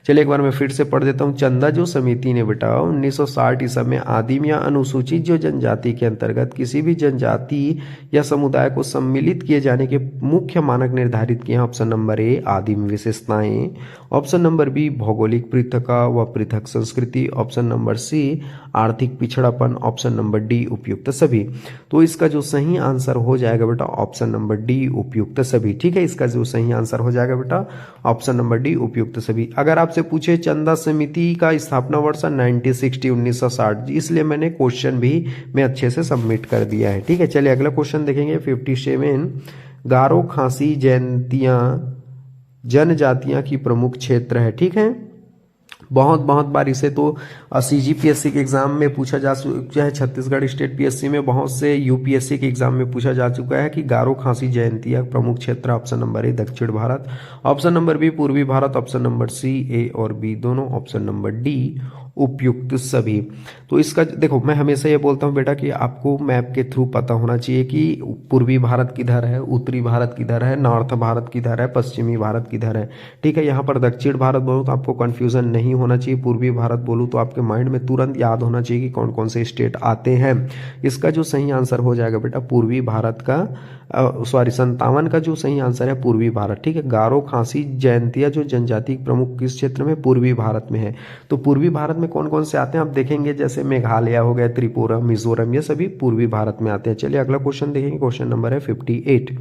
Speaker 3: चलिए एक बार मैं फिर से पढ़ देता हूँ। चंदा जो समिति ने बेटा 1960 ईसा में आदिम या अनुसूचित जो जनजाति के अंतर्गत किसी भी जनजाति या समुदाय को सम्मिलित किए जाने के मुख्य मानक निर्धारित किए हैं। ऑप्शन नंबर ए आदिम विशेषताएं, ऑप्शन नंबर बी भौगोलिक पृथकता व पृथक संस्कृति, ऑप्शन नंबर सी आर्थिक पिछड़ापन, ऑप्शन नंबर डी उपयुक्त सभी। तो इसका जो सही आंसर हो जाएगा बेटा ऑप्शन नंबर डी उपयुक्त सभी, ठीक है। इसका जो सही आंसर हो जाएगा बेटा ऑप्शन नंबर डी उपयुक्त सभी। अगर आपसे पूछे चंदा समिति का स्थापना वर्ष 1960, इसलिए मैंने क्वेश्चन भी मैं अच्छे से सबमिट कर दिया है, ठीक है। चलिए अगला क्वेश्चन देखेंगे 57। गारो खासी जयंतियां जनजातियां की प्रमुख क्षेत्र है, ठीक है। बहुत बार इसे तो CGPSC के एग्जाम में पूछा जा चुका है, छत्तीसगढ़ स्टेट PSC में, बहुत से UPSC के एग्जाम में पूछा जा चुका है कि गारो खासी जयंतिया प्रमुख क्षेत्र। ऑप्शन नंबर ए दक्षिण भारत, ऑप्शन नंबर बी पूर्वी Bharat, option number C A और बी दोनों, ऑप्शन नंबर डी उपयुक्त सभी। तो इसका देखो, मैं हमेशा ये बोलता हूँ बेटा कि आपको मैप के थ्रू पता होना चाहिए कि पूर्वी भारत किधर है, उत्तरी भारत किधर है, नॉर्थ भारत किधर है, पश्चिमी भारत किधर है। ठीक है, यहाँ पर दक्षिण भारत बोलूँ तो आपको कन्फ्यूजन नहीं होना चाहिए, पूर्वी भारत बोलूँ तो आपके माइंड में तुरंत याद होना चाहिए कि कौन कौन से स्टेट आते हैं। इसका जो सही आंसर हो जाएगा बेटा पूर्वी भारत का, 57 का जो सही आंसर है पूर्वी भारत। ठीक है, गारो, खासी, जयंतिया जो जनजाति प्रमुख किस क्षेत्र में, पूर्वी भारत में है। तो पूर्वी भारत में कौन कौन से आते हैं आप देखेंगे, जैसे मेघालय हो गया, त्रिपुरा, मिजोरम, ये सभी पूर्वी भारत में आते हैं। चलिए अगला क्वेश्चन देखेंगे, क्वेश्चन नंबर है 58।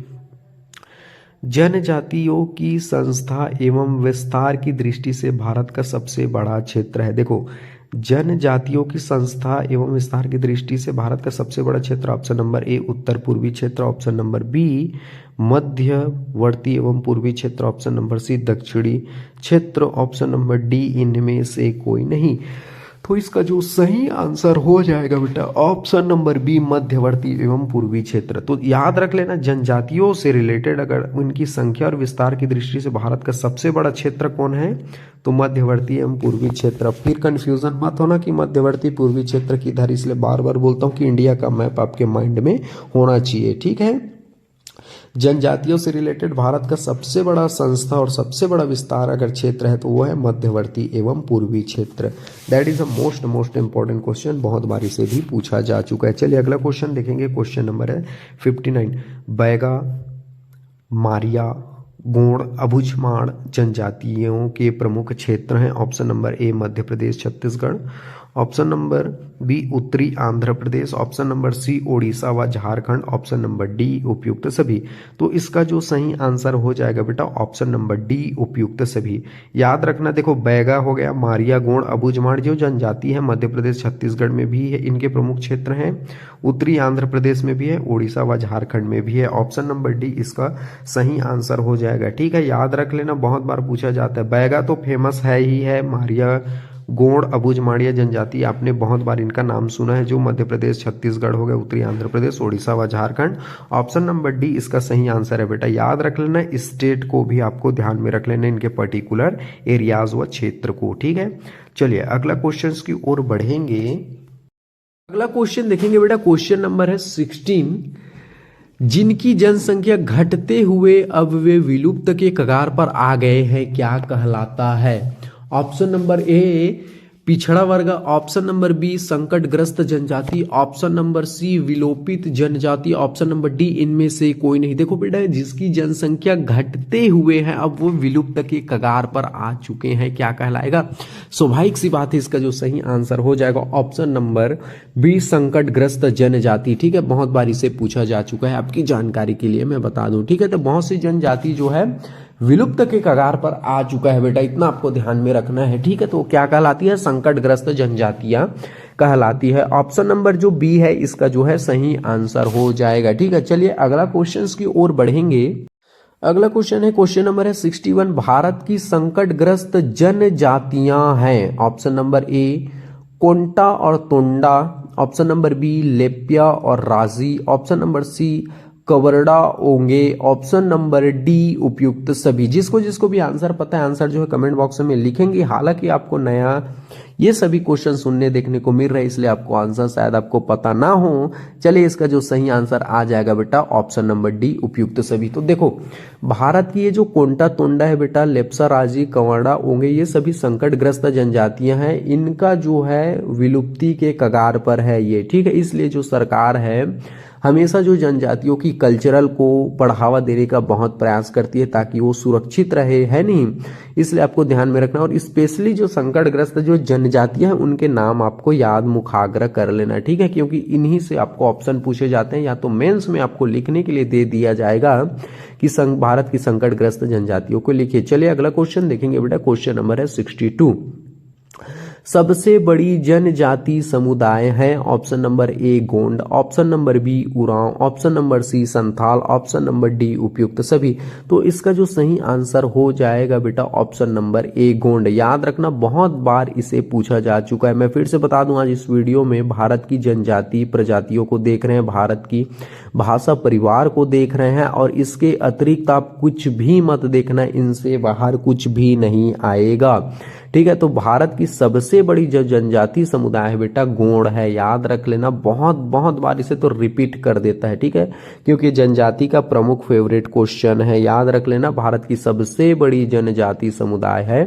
Speaker 3: जनजातियों की संस्था एवं विस्तार की दृष्टि से भारत का सबसे बड़ा क्षेत्र है। देखो, जनजातियों की संस्था एवं विस्तार की दृष्टि से भारत का सबसे बड़ा क्षेत्र, ऑप्शन नंबर ए उत्तर पूर्वी क्षेत्र, ऑप्शन नंबर बी मध्यवर्ती एवं पूर्वी क्षेत्र, ऑप्शन नंबर सी दक्षिणी क्षेत्र, ऑप्शन नंबर डी इनमें से कोई नहीं। तो इसका जो सही आंसर हो जाएगा बेटा ऑप्शन नंबर बी मध्यवर्ती एवं पूर्वी क्षेत्र। तो याद रख लेना, जनजातियों से रिलेटेड अगर उनकी संख्या और विस्तार की दृष्टि से भारत का सबसे बड़ा क्षेत्र कौन है, तो मध्यवर्ती एवं पूर्वी क्षेत्र। फिर कंफ्यूजन मत होना कि मध्यवर्ती पूर्वी क्षेत्र किधर, इसलिए बार बार बोलता हूँ कि इंडिया का मैप आपके माइंड में होना चाहिए। ठीक है, जनजातियों से रिलेटेड भारत का सबसे बड़ा संस्था और सबसे बड़ा विस्तार अगर क्षेत्र है तो वो है मध्यवर्ती एवं पूर्वी क्षेत्र। That is a most important question, बहुत बारी से भी पूछा जा चुका है। चलिए अगला क्वेश्चन देखेंगे, क्वेश्चन नंबर है 59। बैगा, मारिया, गोंड, अबुझमाड़ जनजातियों के प्रमुख क्षेत्र हैं। Option number A Madhya Pradesh Chhattisgarh, option number B उत्तरी Andhra Pradesh, option number C Odisha व झारखंड, ऑप्शन नंबर डी उपयुक्त सभी। तो इसका जो सही आंसर हो जाएगा बेटा ऑप्शन नंबर डी उपयुक्त सभी। याद रखना, देखो बैगा हो गया, मारिया, गोंड, अबुझमाड़ जो जनजाति है मध्य प्रदेश छत्तीसगढ़ में भी है, इनके प्रमुख क्षेत्र हैं। उत्तरी आंध्र प्रदेश में भी है, ओडिशा व झारखंड में भी है। ऑप्शन नंबर डी इसका सही आंसर हो जाएगा। ठीक है, याद रख लेना, बहुत बार पूछा जाता है। बैगा तो फेमस है ही है, मारिया, गोंड, अबुझमाड़िया जनजाति आपने बहुत बार इनका नाम सुना है, जो मध्य प्रदेश छत्तीसगढ़ हो गया, उत्तरी आंध्र प्रदेश, ओडिशा व झारखंड। ऑप्शन नंबर डी इसका सही आंसर है बेटा। याद रख लेना, स्टेट को भी आपको ध्यान में रख लेना, इनके पर्टिकुलर एरियाज व क्षेत्र को। ठीक है, चलिए अगला क्वेश्चन की ओर बढ़ेंगे। अगला क्वेश्चन देखेंगे बेटा, क्वेश्चन नंबर है 16। जिनकी जनसंख्या घटते हुए अब वे विलुप्त के कगार पर आ गए हैं, क्या कहलाता है। ऑप्शन नंबर ए पिछड़ा वर्ग, ऑप्शन नंबर बी संकटग्रस्त जनजाति, ऑप्शन नंबर सी विलोपित जनजाति, ऑप्शन नंबर डी इनमें से कोई नहीं। देखो बेटा, जिसकी जनसंख्या घटते हुए है अब वो विलुप्त के कगार पर आ चुके हैं, क्या कहलाएगा। स्वाभाविक सी बात है, इसका जो सही आंसर हो जाएगा ऑप्शन नंबर बी संकटग्रस्त जनजाति। ठीक है, बहुत बार इसे पूछा जा चुका है, आपकी जानकारी के लिए मैं बता दूं। ठीक है, तो बहुत सी जनजाति जो है विलुप्त के कगार पर आ चुका है बेटा, इतना आपको ध्यान में रखना है। ठीक है, तो क्या कहलाती है, संकटग्रस्त जनजातियां कहलाती है। ऑप्शन नंबर जो बी है इसका जो है सही आंसर हो जाएगा। ठीक है, चलिए अगला क्वेश्चन की ओर बढ़ेंगे। अगला क्वेश्चन है, क्वेश्चन नंबर है 61। भारत की संकटग्रस्त जनजातियां हैं। ऑप्शन नंबर ए कोंटा और तोंडा, ऑप्शन नंबर बी लेप्या और राजी, ऑप्शन नंबर सी कवरडा ओंगे, ऑप्शन नंबर डी उपयुक्त सभी। जिसको जिसको भी आंसर पता है, आंसर जो है कमेंट बॉक्स में लिखेंगे। हालांकि आपको नया ये सभी क्वेश्चन सुनने देखने को मिल रहे हैं, इसलिए आपको आंसर शायद आपको पता ना हो। चलिए इसका जो सही आंसर आ जाएगा बेटा ऑप्शन नंबर डी उपयुक्त सभी। तो देखो, भारत की ये जो कोंटा तोंडा है बेटा, लेप्सा, राजी, कवरडा ओंगे, ये सभी संकटग्रस्त जनजातियां हैं। इनका जो है विलुप्ति के कगार पर है ये। ठीक है, इसलिए जो सरकार है हमेशा जो जनजातियों की कल्चरल को बढ़ावा देने का बहुत प्रयास करती है ताकि वो सुरक्षित रहे, है नहीं। इसलिए आपको ध्यान में रखना, और स्पेशली जो संकटग्रस्त जो जनजातियां हैं उनके नाम आपको याद मुखाग्र कर लेना। ठीक है, क्योंकि इन्हीं से आपको ऑप्शन पूछे जाते हैं, या तो मेंस में आपको लिखने के लिए दे दिया जाएगा कि भारत की संकटग्रस्त जनजातियों को लिखिए। चलिए अगला क्वेश्चन देखेंगे बेटा, क्वेश्चन नंबर है 62। सबसे बड़ी जनजाति समुदाय है। Option number A Gond, option number B Oraon, option number C Santhal, option number D उपयुक्त सभी। तो इसका जो सही आंसर हो जाएगा बेटा ऑप्शन नंबर ए गोंड। याद रखना, बहुत बार इसे पूछा जा चुका है। मैं फिर से बता दूं, आज इस वीडियो में भारत की जनजाति प्रजातियों को देख रहे हैं, भारत की भाषा परिवार को देख रहे हैं, और इसके अतिरिक्त आप कुछ भी मत देखना, इनसे बाहर कुछ भी नहीं आएगा। ठीक है। तो भारत की सबसे बड़ी जो जनजाति समुदाय है बेटा गोंड है, याद रख लेना, बहुत बहुत बार इसे तो रिपीट कर देता है, ठीक है, क्योंकि जनजाति का प्रमुख फेवरेट क्वेश्चन है। याद रख लेना, भारत की सबसे बड़ी जनजाति समुदाय है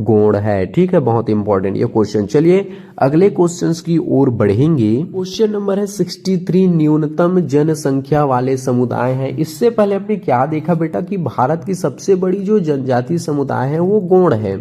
Speaker 3: गोंड है, ठीक है, बहुत इंपॉर्टेंट ये क्वेश्चन। चलिए अगले क्वेश्चंस की ओर बढ़ेंगे। क्वेश्चन नंबर है 63, न्यूनतम जनसंख्या वाले समुदाय हैं। इससे पहले हमने क्या देखा बेटा कि भारत की सबसे बड़ी जो जनजाति समुदाय है वो गोंड है,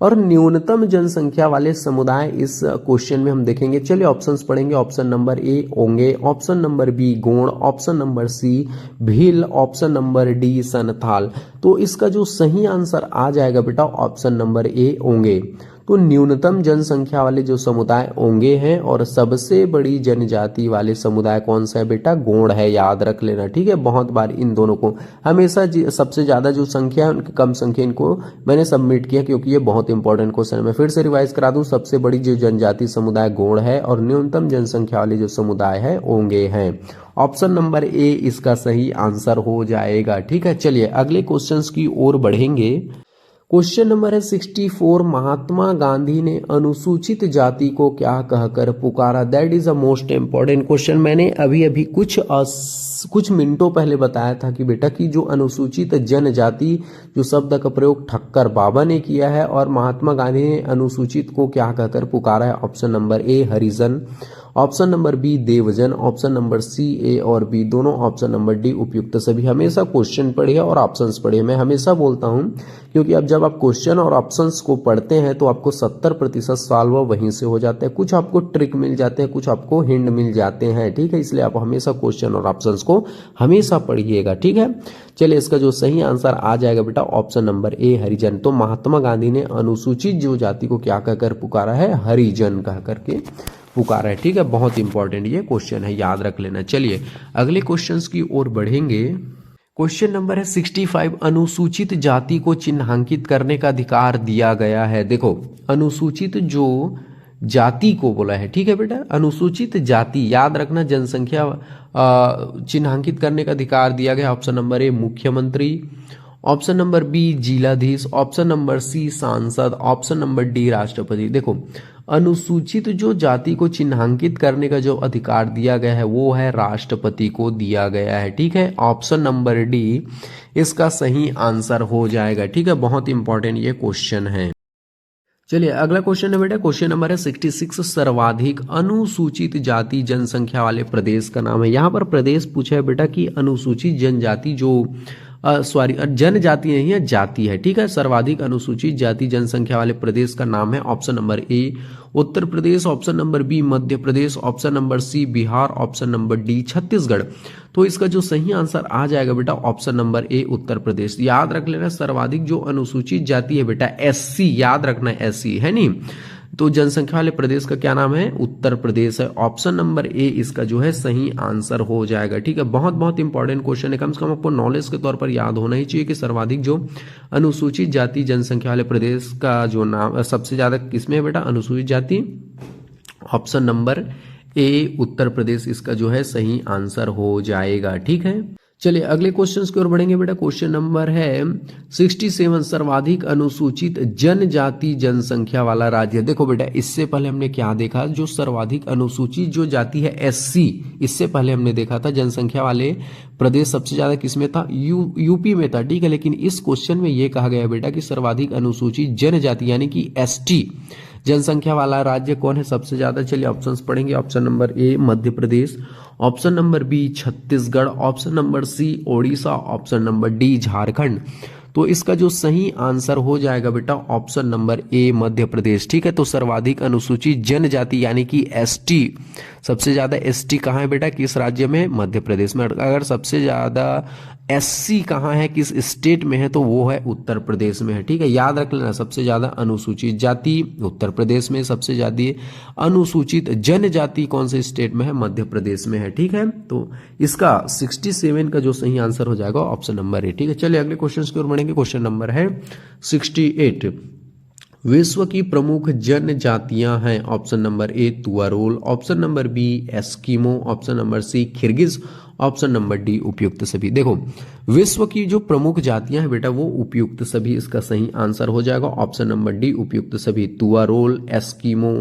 Speaker 3: और न्यूनतम जनसंख्या वाले समुदाय इस क्वेश्चन में हम देखेंगे। चलिए ऑप्शंस पढ़ेंगे। Option number A Onge, option number B Gond, option number C Bhil, option number D Santhal. तो इसका जो सही आंसर आ जाएगा बेटा ऑप्शन नंबर ए ओंगे। तो न्यूनतम जनसंख्या वाले जो समुदाय ओंगे हैं, और सबसे बड़ी जनजाति वाले समुदाय कौन सा है बेटा गोंड है, याद रख लेना, ठीक है। बहुत बार इन दोनों को हमेशा सबसे ज्यादा जो संख्या है उनकी कम संख्या इनको मैंने सबमिट किया, क्योंकि ये बहुत इंपॉर्टेंट क्वेश्चन है। मैं फिर से रिवाइज करा दूं, सबसे बड़ी जो जनजाति समुदाय गोंड है और न्यूनतम जनसंख्या वाले जो समुदाय है ओंगे हैं। ऑप्शन नंबर ए इसका सही आंसर हो जाएगा, ठीक है। चलिए अगले क्वेश्चंस की ओर बढ़ेंगे। क्वेश्चन नंबर है 64, महात्मा गांधी ने अनुसूचित जाति को क्या कहकर पुकारा। That is a most important question. मैंने अभी अभी कुछ मिनटों पहले बताया था कि बेटा कि जो अनुसूचित जनजाति जो शब्द का प्रयोग ठक्कर बाबा ने किया है, और महात्मा गांधी ने अनुसूचित को क्या कहकर पुकारा है। Option number A Harijan, option number B Devjan, option number C A और बी दोनों, ऑप्शन नंबर डी उपयुक्त सभी। हमेशा क्वेश्चन पढ़िए और ऑप्शंस पढ़िए। मैं हमेशा बोलता हूं क्योंकि अब जब आप क्वेश्चन और ऑप्शंस को पढ़ते हैं तो आपको 70% सॉल्व वहीं से हो जाता है। कुछ आपको ट्रिक मिल जाते हैं, कुछ आपको हिंट मिल जाते हैं, ठीक है। इसलिए आप हमेशा क्वेश्चन और ऑप्शंस को हमेशा पढ़िएगा, ठीक है। चलिए इसका जो सही आंसर आ जाएगा बेटा ऑप्शन नंबर ए हरिजन। तो महात्मा गांधी ने अनुसूचित जो जाति को क्या कहकर पुकारा है, हरिजन कह करके पुकारा है, ठीक है। बहुत इंपॉर्टेंट ये क्वेश्चन है, याद रख लेना। चलिए अगले क्वेश्चंस की ओर बढ़ेंगे। क्वेश्चन नंबर है 65, अनुसूचित जाति को चिन्हांकित करने का अधिकार दिया गया है। देखो अनुसूचित जो जाति को बोला है, ठीक है बेटा, अनुसूचित जाति याद रखना, जनसंख्या चिन्हांकित करने का अधिकार दिया गया। ऑप्शन नंबर ए मुख्यमंत्री, ऑप्शन नंबर बी जिलाधीश, ऑप्शन नंबर सी सांसद, ऑप्शन नंबर डी राष्ट्रपति। देखो अनुसूचित जो जाति को चिन्हांकित करने का जो अधिकार दिया गया है वो है राष्ट्रपति को दिया गया है, ठीक है। ऑप्शन नंबर डी इसका सही आंसर हो जाएगा, ठीक है। बहुत इंपॉर्टेंट ये क्वेश्चन है। चलिए अगला क्वेश्चन है बेटा, क्वेश्चन नंबर है 66, सर्वाधिक अनुसूचित जाति जनसंख्या वाले प्रदेश का नाम है। यहाँ पर प्रदेश पूछा है बेटा कि अनुसूचित जनजाति जो जनजाति नहीं है, जाति है, ठीक है। सर्वाधिक अनुसूचित जाति जनसंख्या वाले प्रदेश का नाम है। Option number A Uttar Pradesh, option number B Madhya Pradesh, option number C Bihar, option number D Chhattisgarh. तो इसका जो सही आंसर आ जाएगा बेटा ऑप्शन नंबर ए उत्तर प्रदेश। याद रख लेना, सर्वाधिक जो अनुसूचित जाति है बेटा एससी, याद रखना एससी है नहीं, तो जनसंख्या वाले प्रदेश का क्या नाम है, उत्तर प्रदेश है। ऑप्शन नंबर ए इसका जो है सही आंसर हो जाएगा, ठीक है। बहुत बहुत इंपॉर्टेंट क्वेश्चन है, कम से कम आपको नॉलेज के तौर पर याद होना ही चाहिए कि सर्वाधिक जो अनुसूचित जाति जनसंख्या वाले प्रदेश का जो नाम सबसे ज्यादा किसमें है बेटा, अनुसूचित जाति। ऑप्शन नंबर ए उत्तर प्रदेश इसका जो है सही आंसर हो जाएगा, ठीक है। चलिए अगले क्वेश्चंस की ओर बढ़ेंगे बेटा। क्वेश्चन नंबर है 67, सर्वाधिक अनुसूचित जनजाति जनसंख्या वाला राज्य। देखो बेटा इससे पहले हमने क्या देखा, जो सर्वाधिक अनुसूचित जो जाति है एससी, इससे पहले हमने देखा था जनसंख्या वाले प्रदेश सबसे ज्यादा किसमें था, यूपी में था, ठीक है। लेकिन इस क्वेश्चन में यह कहा गया बेटा कि सर्वाधिक अनुसूचित जनजाति यानी कि एसटी जनसंख्या वाला राज्य कौन है सबसे ज्यादा। चलिए ऑप्शंस पढ़ेंगे। Option number A Madhya Pradesh, option number B Chhattisgarh, option number C Odisha, option number D Jharkhand. तो इसका जो सही आंसर हो जाएगा बेटा ऑप्शन नंबर ए मध्य प्रदेश, ठीक है। तो सर्वाधिक अनुसूचित जनजाति यानी कि एसटी, सबसे ज्यादा एसटी कहाँ है बेटा, किस राज्य में, मध्य प्रदेश में। अगर सबसे ज्यादा एससी कहाँ है, किस स्टेट में है, तो वो है उत्तर प्रदेश में है, ठीक है। याद रख लेना, सबसे ज्यादा अनुसूचित जाति उत्तर प्रदेश में, सबसे ज्यादा अनुसूचित जनजाति कौन से स्टेट में है, मध्य प्रदेश में है, ठीक है। तो इसका 67 का जो सही आंसर हो जाएगा ऑप्शन नंबर ए, ठीक है। चलिए अगले क्वेश्चन की ओर बढ़ेंगे। क्वेश्चन नंबर है 68, विश्व की प्रमुख जनजातियां हैं। ऑप्शन नंबर ए तुआरोल, option number B Eskimo, option number C Kirghiz, option number D उपयुक्त सभी। देखो विश्व की जो प्रमुख जातियां हैं बेटा वो उपयुक्त सभी इसका सही आंसर हो जाएगा, ऑप्शन नंबर डी उपयुक्त सभी। तुआरोल, एस्किमो,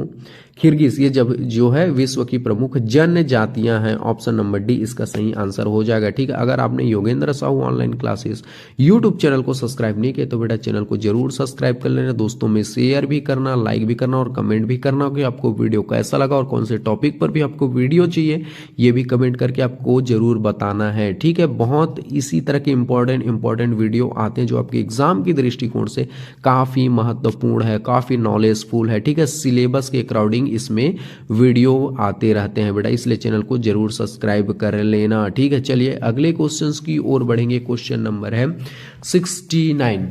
Speaker 3: किर्गिज, ये जब जो है विश्व की प्रमुख जनजातियां हैं, ऑप्शन नंबर डी इसका सही आंसर हो जाएगा। ठीक है, अगर आपने Yogendra Sahu online classes YouTube channel को सब्सक्राइब नहीं किया तो बेटा चैनल को जरूर सब्सक्राइब कर लेना, दोस्तों में शेयर भी करना, लाइक भी करना और कमेंट भी करना कि आपको वीडियो कैसा लगा और कौन से टॉपिक पर भी आपको वीडियो चाहिए ये भी कमेंट करके आपको जरूर बताना है। ठीक है, बहुत इसी तरह के इंपॉर्टेंट वीडियो आते हैं जो आपके एग्जाम की दृष्टिकोण से काफी महत्वपूर्ण है, काफी नॉलेजफुल है। ठीक है, सिलेबस के अकॉर्डिंग इसमें वीडियो आते रहते हैं बेटा, इसलिए चैनल को जरूर सब्सक्राइब कर लेना। ठीक है, चलिए अगले क्वेश्चंस की ओर बढ़ेंगे। क्वेश्चन नंबर है 69।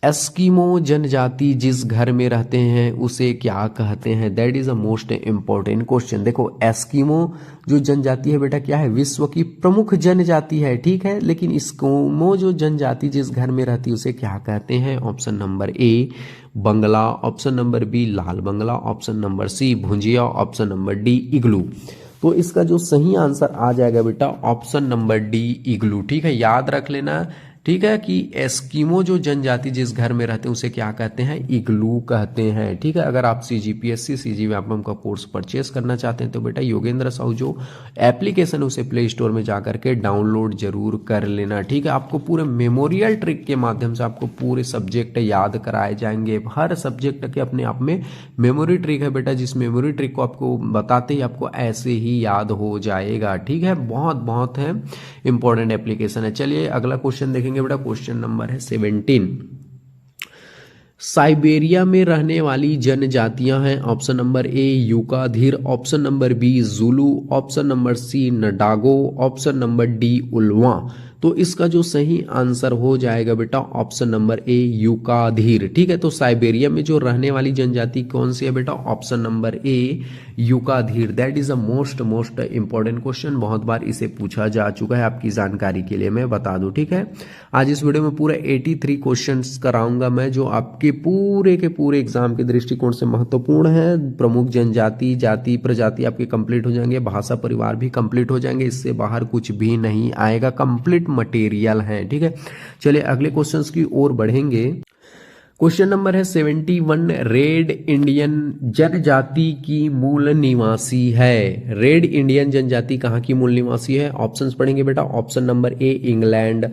Speaker 3: एस्किमो जनजाति जिस घर में रहते हैं उसे क्या कहते हैं? That is a most important question. देखो एस्किमो जो जनजाति है बेटा क्या है? विश्व की प्रमुख जनजाति है। ठीक है, लेकिन एस्किमो जो जनजाति जिस घर में रहती है उसे क्या कहते हैं? ऑप्शन नंबर ए बंगला, ऑप्शन नंबर बी लाल बंगला, option number C Bhunjia, option number D igloo. तो इसका जो सही आंसर आ जाएगा बेटा ऑप्शन नंबर डी इग्लू। ठीक है, याद रख लेना। ठीक है कि एस्किमो जो जनजाति जिस घर में रहते हैं उसे क्या कहते हैं? इग्लू कहते हैं। ठीक है, अगर आप CGPSC CG व्यापम का कोर्स परचेस करना चाहते हैं तो बेटा योगेंद्र साहू जो एप्लीकेशन है उसे प्ले स्टोर में जाकर के डाउनलोड जरूर कर लेना। ठीक है, आपको पूरे मेमोरियल ट्रिक के माध्यम से आपको पूरे सब्जेक्ट याद कराए जाएंगे। हर सब्जेक्ट के अपने आप में मेमोरी ट्रिक है बेटा, जिस मेमोरी ट्रिक को आपको बताते ही आपको ऐसे ही याद हो जाएगा। ठीक है, बहुत है इंपॉर्टेंट एप्लीकेशन है। चलिए अगला क्वेश्चन देखेंगे बेटा, क्वेश्चन नंबर है 17। साइबेरिया में रहने वाली जनजातियां हैं, option number A Yukaghir, option number B Zulu, option number C नडागो, ऑप्शन नंबर डी उल्वा। तो इसका जो सही आंसर हो जाएगा बेटा ऑप्शन नंबर ए यूकाधीर। ठीक है, तो साइबेरिया में जो रहने वाली जनजाति कौन सी है बेटा? Option number A Yukaghir. That is a most important question, बहुत बार इसे पूछा जा चुका है, आपकी जानकारी के लिए मैं बता दूं। ठीक है, आज इस वीडियो में पूरे 83 क्वेश्चंस कराऊंगा मैं जो आपके पूरे के पूरे एग्जाम के दृष्टिकोण से महत्वपूर्ण है। प्रमुख जनजाति, जाति, प्रजाति आपके कंप्लीट हो जाएंगे, भाषा परिवार भी कंप्लीट हो जाएंगे, इससे बाहर कुछ भी नहीं आएगा, कंप्लीट मटेरियल है। ठीक है, चलिए अगले क्वेश्चंस की ओर बढ़ेंगे। क्वेश्चन नंबर है 71। रेड इंडियन जनजाति की मूल निवासी है। रेड इंडियन जनजाति कहाँ की मूल निवासी है? ऑप्शंस पढ़ेंगे बेटा, option number A England,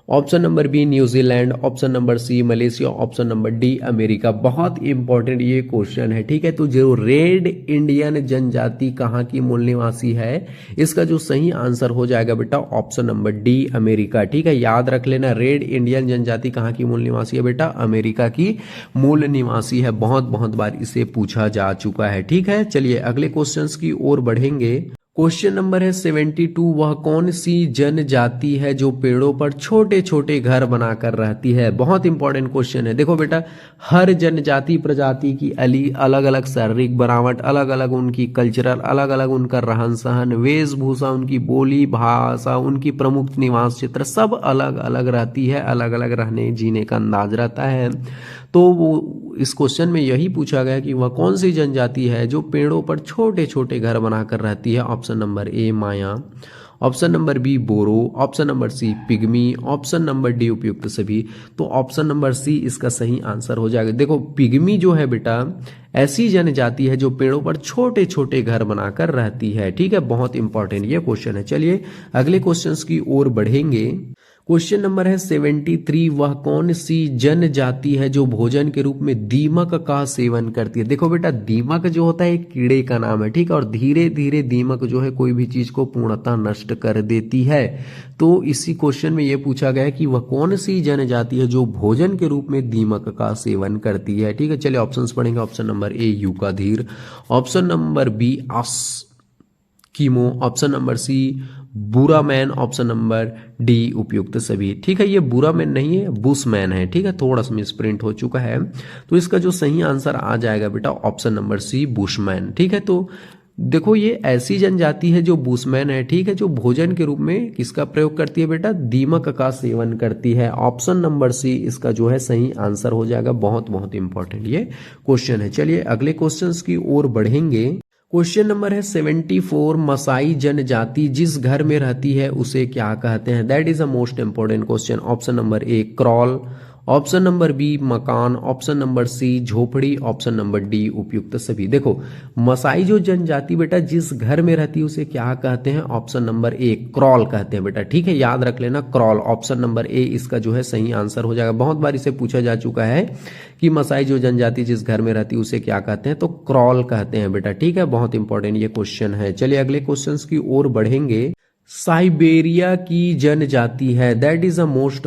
Speaker 3: option number B New Zealand, option number C Malaysia, option number D America. बहुत इंपॉर्टेंट ये क्वेश्चन है। ठीक है, तो जो रेड इंडियन जनजाति कहाँ की मूल निवासी है इसका जो सही आंसर हो जाएगा बेटा ऑप्शन नंबर डी अमेरिका। ठीक है, याद रख लेना, रेड इंडियन जनजाति कहाँ की मूल निवासी है बेटा? अमेरिका की मूल निवासी है। बहुत बार इसे पूछा जा चुका है। ठीक है, चलिए अगले क्वेश्चन की ओर बढ़ेंगे। क्वेश्चन नंबर है 72। वह कौन सी जनजाति है जो पेड़ों पर छोटे छोटे घर बनाकर रहती है? बहुत इंपॉर्टेंट क्वेश्चन है। देखो बेटा, हर जनजाति प्रजाति की अलग अलग शारीरिक बनावट, अलग अलग उनकी कल्चरल, अलग अलग उनका रहन सहन, वेशभूषा, उनकी बोली भाषा, उनकी प्रमुख निवास क्षेत्र सब अलग अलग रहती है, अलग अलग रहने जीने का अंदाज रहता है। तो वो इस क्वेश्चन में यही पूछा गया कि वह कौन सी जनजाति है जो पेड़ों पर छोटे छोटे घर बनाकर रहती है? Option number A Maya, option number B Boro, option number C pygmy, option number D उपयुक्त सभी। तो ऑप्शन नंबर सी इसका सही आंसर हो जाएगा। देखो पिग्मी जो है बेटा ऐसी जनजाति है जो पेड़ों पर छोटे छोटे घर बनाकर रहती है। ठीक है, बहुत इंपॉर्टेंट ये क्वेश्चन है। चलिए अगले क्वेश्चंस की ओर बढ़ेंगे। क्वेश्चन नंबर है 73। वह कौन सी जनजाति है जो भोजन के रूप में दीमक का सेवन करती है? देखो बेटा, दीमक जो होता है एक कीड़े का नाम है। ठीक है, और धीरे धीरे दीमक जो है कोई भी चीज को पूर्णतः नष्ट कर देती है। तो इसी क्वेश्चन में यह पूछा गया है कि वह कौन सी जनजाति है जो भोजन के रूप में दीमक का सेवन करती है। ठीक है, चलिए ऑप्शंस पढ़ेंगे। Option number A Yukaghir, option number B Eskimo, option number C बुरा मैन, ऑप्शन नंबर डी उपयुक्त सभी। ठीक है, ये बुरा मैन नहीं है, बुशमैन है। ठीक है, थोड़ा सा मिसप्रिंट हो चुका है। तो इसका जो सही आंसर आ जाएगा बेटा ऑप्शन नंबर सी बुशमैन। ठीक है, तो देखो ये ऐसी जनजाति है जो बुशमैन है। ठीक है, जो भोजन के रूप में किसका प्रयोग करती है बेटा? दीमक का सेवन करती है। ऑप्शन नंबर सी इसका जो है सही आंसर हो जाएगा। बहुत इंपॉर्टेंट ये क्वेश्चन है। चलिए अगले क्वेश्चन की ओर बढ़ेंगे। क्वेश्चन नंबर है 74, मसाई जनजाति जिस घर में रहती है उसे क्या कहते हैं? That is a most important question. Option number A kraal, option number B मकान, ऑप्शन नंबर सी झोपड़ी, ऑप्शन नंबर डी उपयुक्त सभी। देखो मसाई जो जनजाति बेटा जिस घर में रहती है उसे क्या कहते हैं? ऑप्शन नंबर ए क्रॉल कहते हैं बेटा, ठीक है, याद रख लेना क्रॉल। ऑप्शन नंबर ए इसका जो है सही आंसर हो जाएगा। बहुत बार इसे पूछा जा चुका है कि मसाई जो जनजाति जिस घर में रहती है उसे क्या कहते हैं, तो क्रॉल कहते हैं बेटा, ठीक है, बहुत इंपॉर्टेंट ये क्वेश्चन है। चलिए अगले क्वेश्चन की ओर बढ़ेंगे। साइबेरिया की जनजाति है, that is a most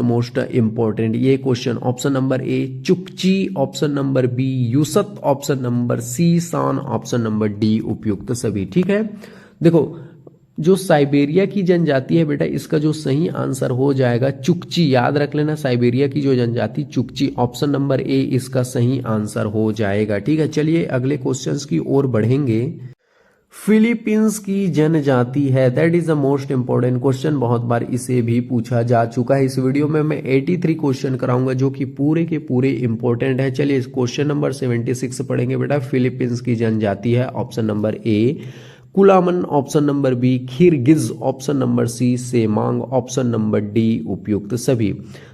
Speaker 3: important ये question. Option number A Chukchi, option number B यूसत, option number C San, option number D उपयुक्त सभी, ठीक है। देखो जो साइबेरिया की जनजाति है बेटा इसका जो सही आंसर हो जाएगा चुकची, याद रख लेना साइबेरिया की जो जनजाति चुकची, ऑप्शन नंबर ए इसका सही आंसर हो जाएगा, ठीक है। चलिए अगले क्वेश्चंस की ओर बढ़ेंगे। फिलीपींस की जनजाति है, that is the most important question, बहुत बार इसे भी पूछा जा चुका है। इस वीडियो में मैं 83 क्वेश्चन कराऊंगा जो कि पूरे के पूरे इंपॉर्टेंट है। चलिए क्वेश्चन नंबर 76 पढ़ेंगे बेटा। फिलीपींस की जनजाति है, option number A Kulaman, option number B Kirghiz, option number C Semang, option number D उपयुक्त सभी।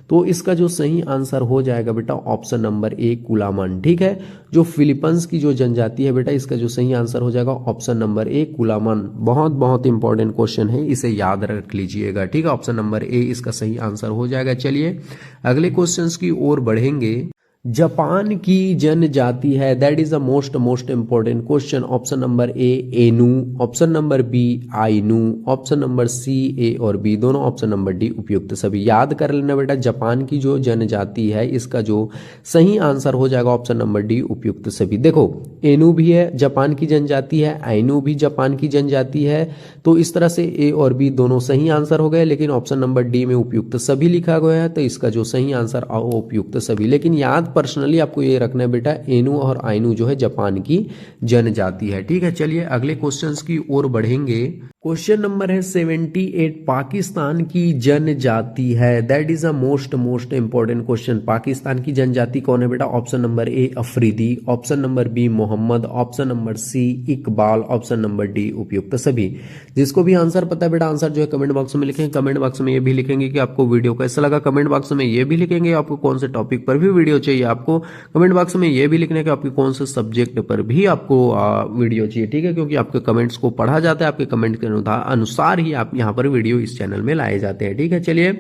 Speaker 3: तो इसका जो सही आंसर हो जाएगा बेटा ऑप्शन नंबर ए कुलामन, ठीक है। जो फिलीपींस की जो जनजाति है बेटा इसका जो सही आंसर हो जाएगा ऑप्शन नंबर ए कुलामन। बहुत इंपॉर्टेंट क्वेश्चन है, इसे याद रख लीजिएगा, ठीक है। ऑप्शन नंबर ए इसका सही आंसर हो जाएगा। चलिए अगले क्वेश्चन की ओर बढ़ेंगे। जापान की जनजाति है, that is the most important question. Option number A एनु, option number B Ainu, option number C A और बी दोनों, ऑप्शन नंबर डी उपयुक्त सभी। याद कर लेना बेटा जापान की जो जनजाति है इसका जो सही आंसर हो जाएगा ऑप्शन नंबर डी उपयुक्त सभी। देखो एनु भी है जापान की जनजाति है, आइनू भी जापान की जनजाति है, तो इस तरह से ए और बी दोनों सही आंसर हो गए, लेकिन ऑप्शन नंबर डी में उपयुक्त सभी लिखा गया है, तो इसका जो सही आंसर उपयुक्त सभी। लेकिन याद पर्सनली आपको ये रखना है बेटा एनु और आइनू जो है जापान की जनजाति है, ठीक है। चलिए अगले क्वेश्चंस की ओर बढ़ेंगे। क्वेश्चन नंबर है 78, पाकिस्तान की जनजाति है, that is a most important question. Pakistan की जनजाति कौन है बेटा? Option number A Afridi, option number B Mohammad, option number C Iqbal, option number D उपयुक्त सभी। जिसको भी आंसर पता है बेटा आंसर जो है कमेंट बॉक्स में लिखें। कमेंट बॉक्स में ये भी लिखेंगे कि आपको वीडियो कैसा लगा, कमेंट बॉक्स में ये भी लिखेंगे आपको कौन से टॉपिक पर भी वीडियो चाहिए, आपको कमेंट बॉक्स में ये भी लिखने कि आपके कौन से सब्जेक्ट पर भी आपको वीडियो चाहिए, ठीक है। क्योंकि आपके कमेंट्स को पढ़ा जाता है, आपके कमेंट के अनुसार ही आप यहाँ पर वीडियो इस चैनल में लाए जाते हैं, ठीक है। चलिए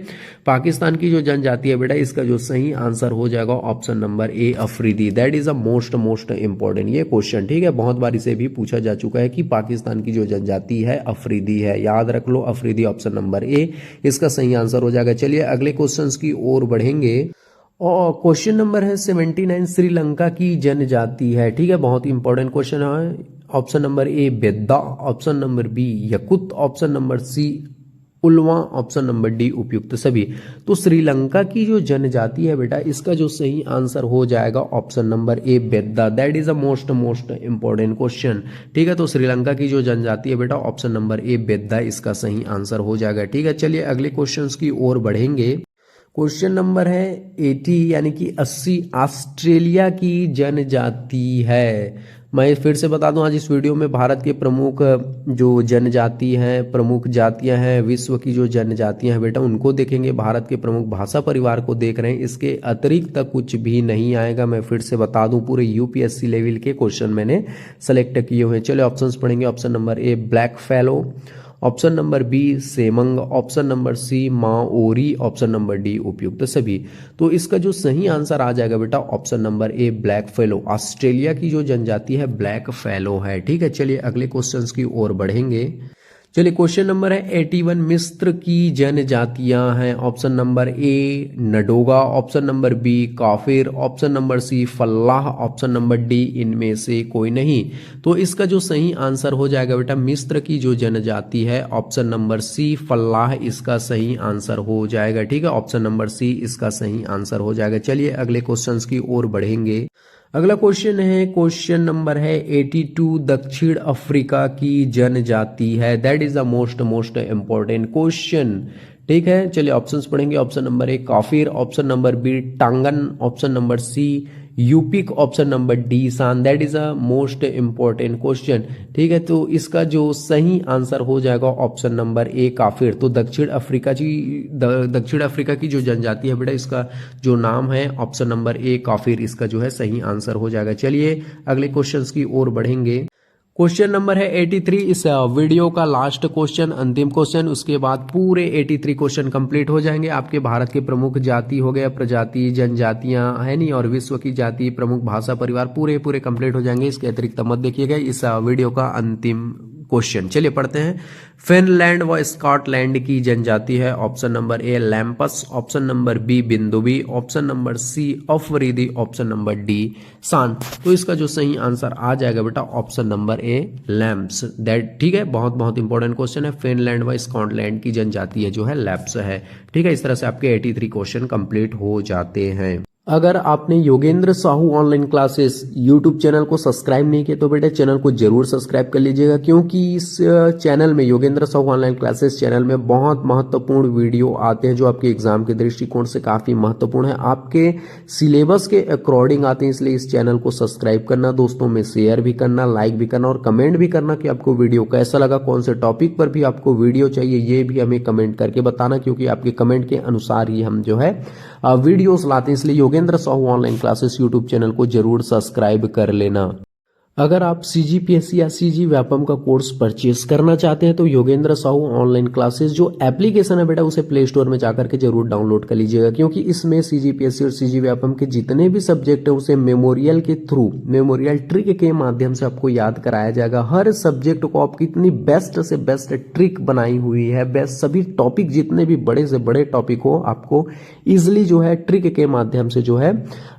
Speaker 3: पाकिस्तान की जो जनजाति है बेटा इसका जो सही आंसर हो जाएगा option number A Afridi, that is a most important ये क्वेश्चन, ठीक है। बहुत बार इसे भी पूछा जा चुका है कि पाकिस्तान की जो जनजाति है अफरीदी है, याद रख लो अफरीदी, ऑप्शन नंबर ए इसका सही आंसर हो जाएगा। चलिए अगले क्वेश्चन की ओर बढ़ेंगे और क्वेश्चन नंबर है 79, श्रीलंका की जनजाति है, ठीक है, बहुत इंपॉर्टेंट क्वेश्चन है। Option number A Vedda, option number B Yakut, option number C Ulwa, option number D उपयुक्त सभी। तो श्रीलंका की जो जनजाति है बेटा इसका जो सही आंसर हो जाएगा option number A Vedda, that is a most important question, ठीक है। तो श्रीलंका की जो जनजाति है बेटा ऑप्शन नंबर ए बेद्दा इसका सही आंसर हो जाएगा, ठीक है। चलिए अगले क्वेश्चन की ओर बढ़ेंगे। क्वेश्चन नंबर है 80 यानी कि 80, ऑस्ट्रेलिया की जनजाति है। मैं फिर से बता दूं आज इस वीडियो में भारत के प्रमुख जो जनजाति हैं, प्रमुख जातियां हैं, विश्व की जो जनजातियां हैं बेटा उनको देखेंगे, भारत के प्रमुख भाषा परिवार को देख रहे हैं। इसके अतिरिक्त कुछ भी नहीं आएगा, मैं फिर से बता दूं पूरे यूपीएससी लेवल के क्वेश्चन मैंने सेलेक्ट किए हुए हैं। चलिए ऑप्शंस पढ़ेंगे। Option number A black fellow, option number B Semang, option number C Maori, option number D उपयुक्त सभी। तो इसका जो सही आंसर आ जाएगा बेटा option number A black fellow, Australia की जो जनजाति है ब्लैक फेलो है, ठीक है। चलिए अगले क्वेश्चंस की ओर बढ़ेंगे। चलिए क्वेश्चन नंबर है 81, मिस्र की जनजातियां हैं। ऑप्शन नंबर ए नडोगा, ऑप्शन नंबर बी काफिर, ऑप्शन नंबर सी फल्लाह, ऑप्शन नंबर डी इनमें से कोई नहीं। तो इसका जो सही आंसर हो जाएगा बेटा मिस्र की जो जनजाति है ऑप्शन नंबर सी फल्लाह इसका सही आंसर हो जाएगा, ठीक है। ऑप्शन नंबर सी इसका सही आंसर हो जाएगा। चलिए अगले क्वेश्चन की ओर बढ़ेंगे। अगला क्वेश्चन है, क्वेश्चन नंबर है 82, दक्षिण अफ्रीका की जनजाति है, that is the most important question, ठीक है। चलिए ऑप्शंस पढ़ेंगे। ऑप्शन नंबर ए काफिर, ऑप्शन नंबर बी टांगन, option number C Yupik option number D San, that is a most important question. ठीक है, तो इसका जो सही आंसर हो जाएगा ऑप्शन नंबर ए काफिर। तो दक्षिण अफ्रीका की जो जनजाति है बेटा, इसका जो नाम है ऑप्शन नंबर ए काफिर, इसका जो है सही आंसर हो जाएगा। चलिए अगले क्वेश्चंस की ओर बढ़ेंगे। क्वेश्चन नंबर है 83, इस वीडियो का लास्ट क्वेश्चन, अंतिम क्वेश्चन, उसके बाद पूरे 83 क्वेश्चन कंप्लीट हो जाएंगे। आपके भारत के प्रमुख जाति हो गया, प्रजाति, जनजातियां है नहीं, और विश्व की जाति, प्रमुख भाषा, परिवार, पूरे पूरे कंप्लीट हो जाएंगे। इसके अतिरिक्त मत देखिएगा इस वीडियो का अंतिम क्वेश्चन। चलिए पढ़ते हैं। फिनलैंड व स्कॉटलैंड की जनजाति है option number A Lapps, option number B Bindibu, option number C Afridi, option number D San. तो इसका जो सही आंसर आ जाएगा बेटा option number A Lapps, that. ठीक है, बहुत इंपॉर्टेंट क्वेश्चन है। फिनलैंड व स्कॉटलैंड की जनजाति है जो है लैप्स है। ठीक है, इस तरह से आपके 83 क्वेश्चन कंप्लीट हो जाते हैं। अगर आपने Yogendra Sahu online classes YouTube channel को सब्सक्राइब नहीं किया तो बेटा चैनल को जरूर सब्सक्राइब कर लीजिएगा, क्योंकि इस चैनल में, Yogendra Sahu online classes channel में बहुत महत्वपूर्ण वीडियो आते हैं जो आपके एग्जाम के दृष्टिकोण से काफी महत्वपूर्ण है, आपके सिलेबस के अकॉर्डिंग आते हैं। इसलिए इस चैनल को सब्सक्राइब करना, दोस्तों में शेयर भी करना, लाइक भी करना और कमेंट भी करना कि आपको वीडियो कैसा लगा, कौन से टॉपिक पर भी आपको वीडियो चाहिए, ये भी हमें कमेंट करके बताना, क्योंकि आपके कमेंट के अनुसार ही हम जो है वीडियोस लाते हैं। इसलिए Yogendra Sahu online classes YouTube channel को जरूर सब्सक्राइब कर लेना। अगर आप सीजीपीएससी या सीजी व्यापम का कोर्स परचेस करना चाहते हैं तो योगेंद्र साहू ऑनलाइन क्लासेस जो एप्लीकेशन है बेटा, उसे प्ले स्टोर में जाकर के जरूर डाउनलोड कर लीजिएगा, क्योंकि इसमें सीजीपीएससी और सीजी व्यापम के जितने भी सब्जेक्ट है उसे मेमोरियल के थ्रू, मेमोरियल ट्रिक के माध्यम से आपको याद कराया जाएगा। हर सब्जेक्ट को आपकी इतनी बेस्ट से बेस्ट ट्रिक बनाई हुई है, बेस्ट सभी टॉपिक, जितने भी बड़े से बड़े टॉपिक हो आपको इजिली जो है ट्रिक के माध्यम से जो है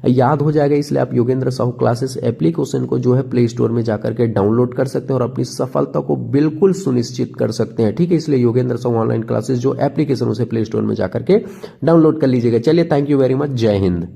Speaker 3: याद हो जाएगा। इसलिए आप योगेंद्र साहू क्लासेस एप्लीकेशन को जो है प्ले स्टोर में जाकर के डाउनलोड कर सकते हैं और अपनी सफलता को बिल्कुल सुनिश्चित कर सकते हैं। ठीक है, इसलिए योगेंद्र साहू ऑनलाइन क्लासेस जो एप्लीकेशन उसे प्ले स्टोर में जाकर के डाउनलोड कर लीजिएगा। चलिए, थैंक यू वेरी मच, जय हिंद।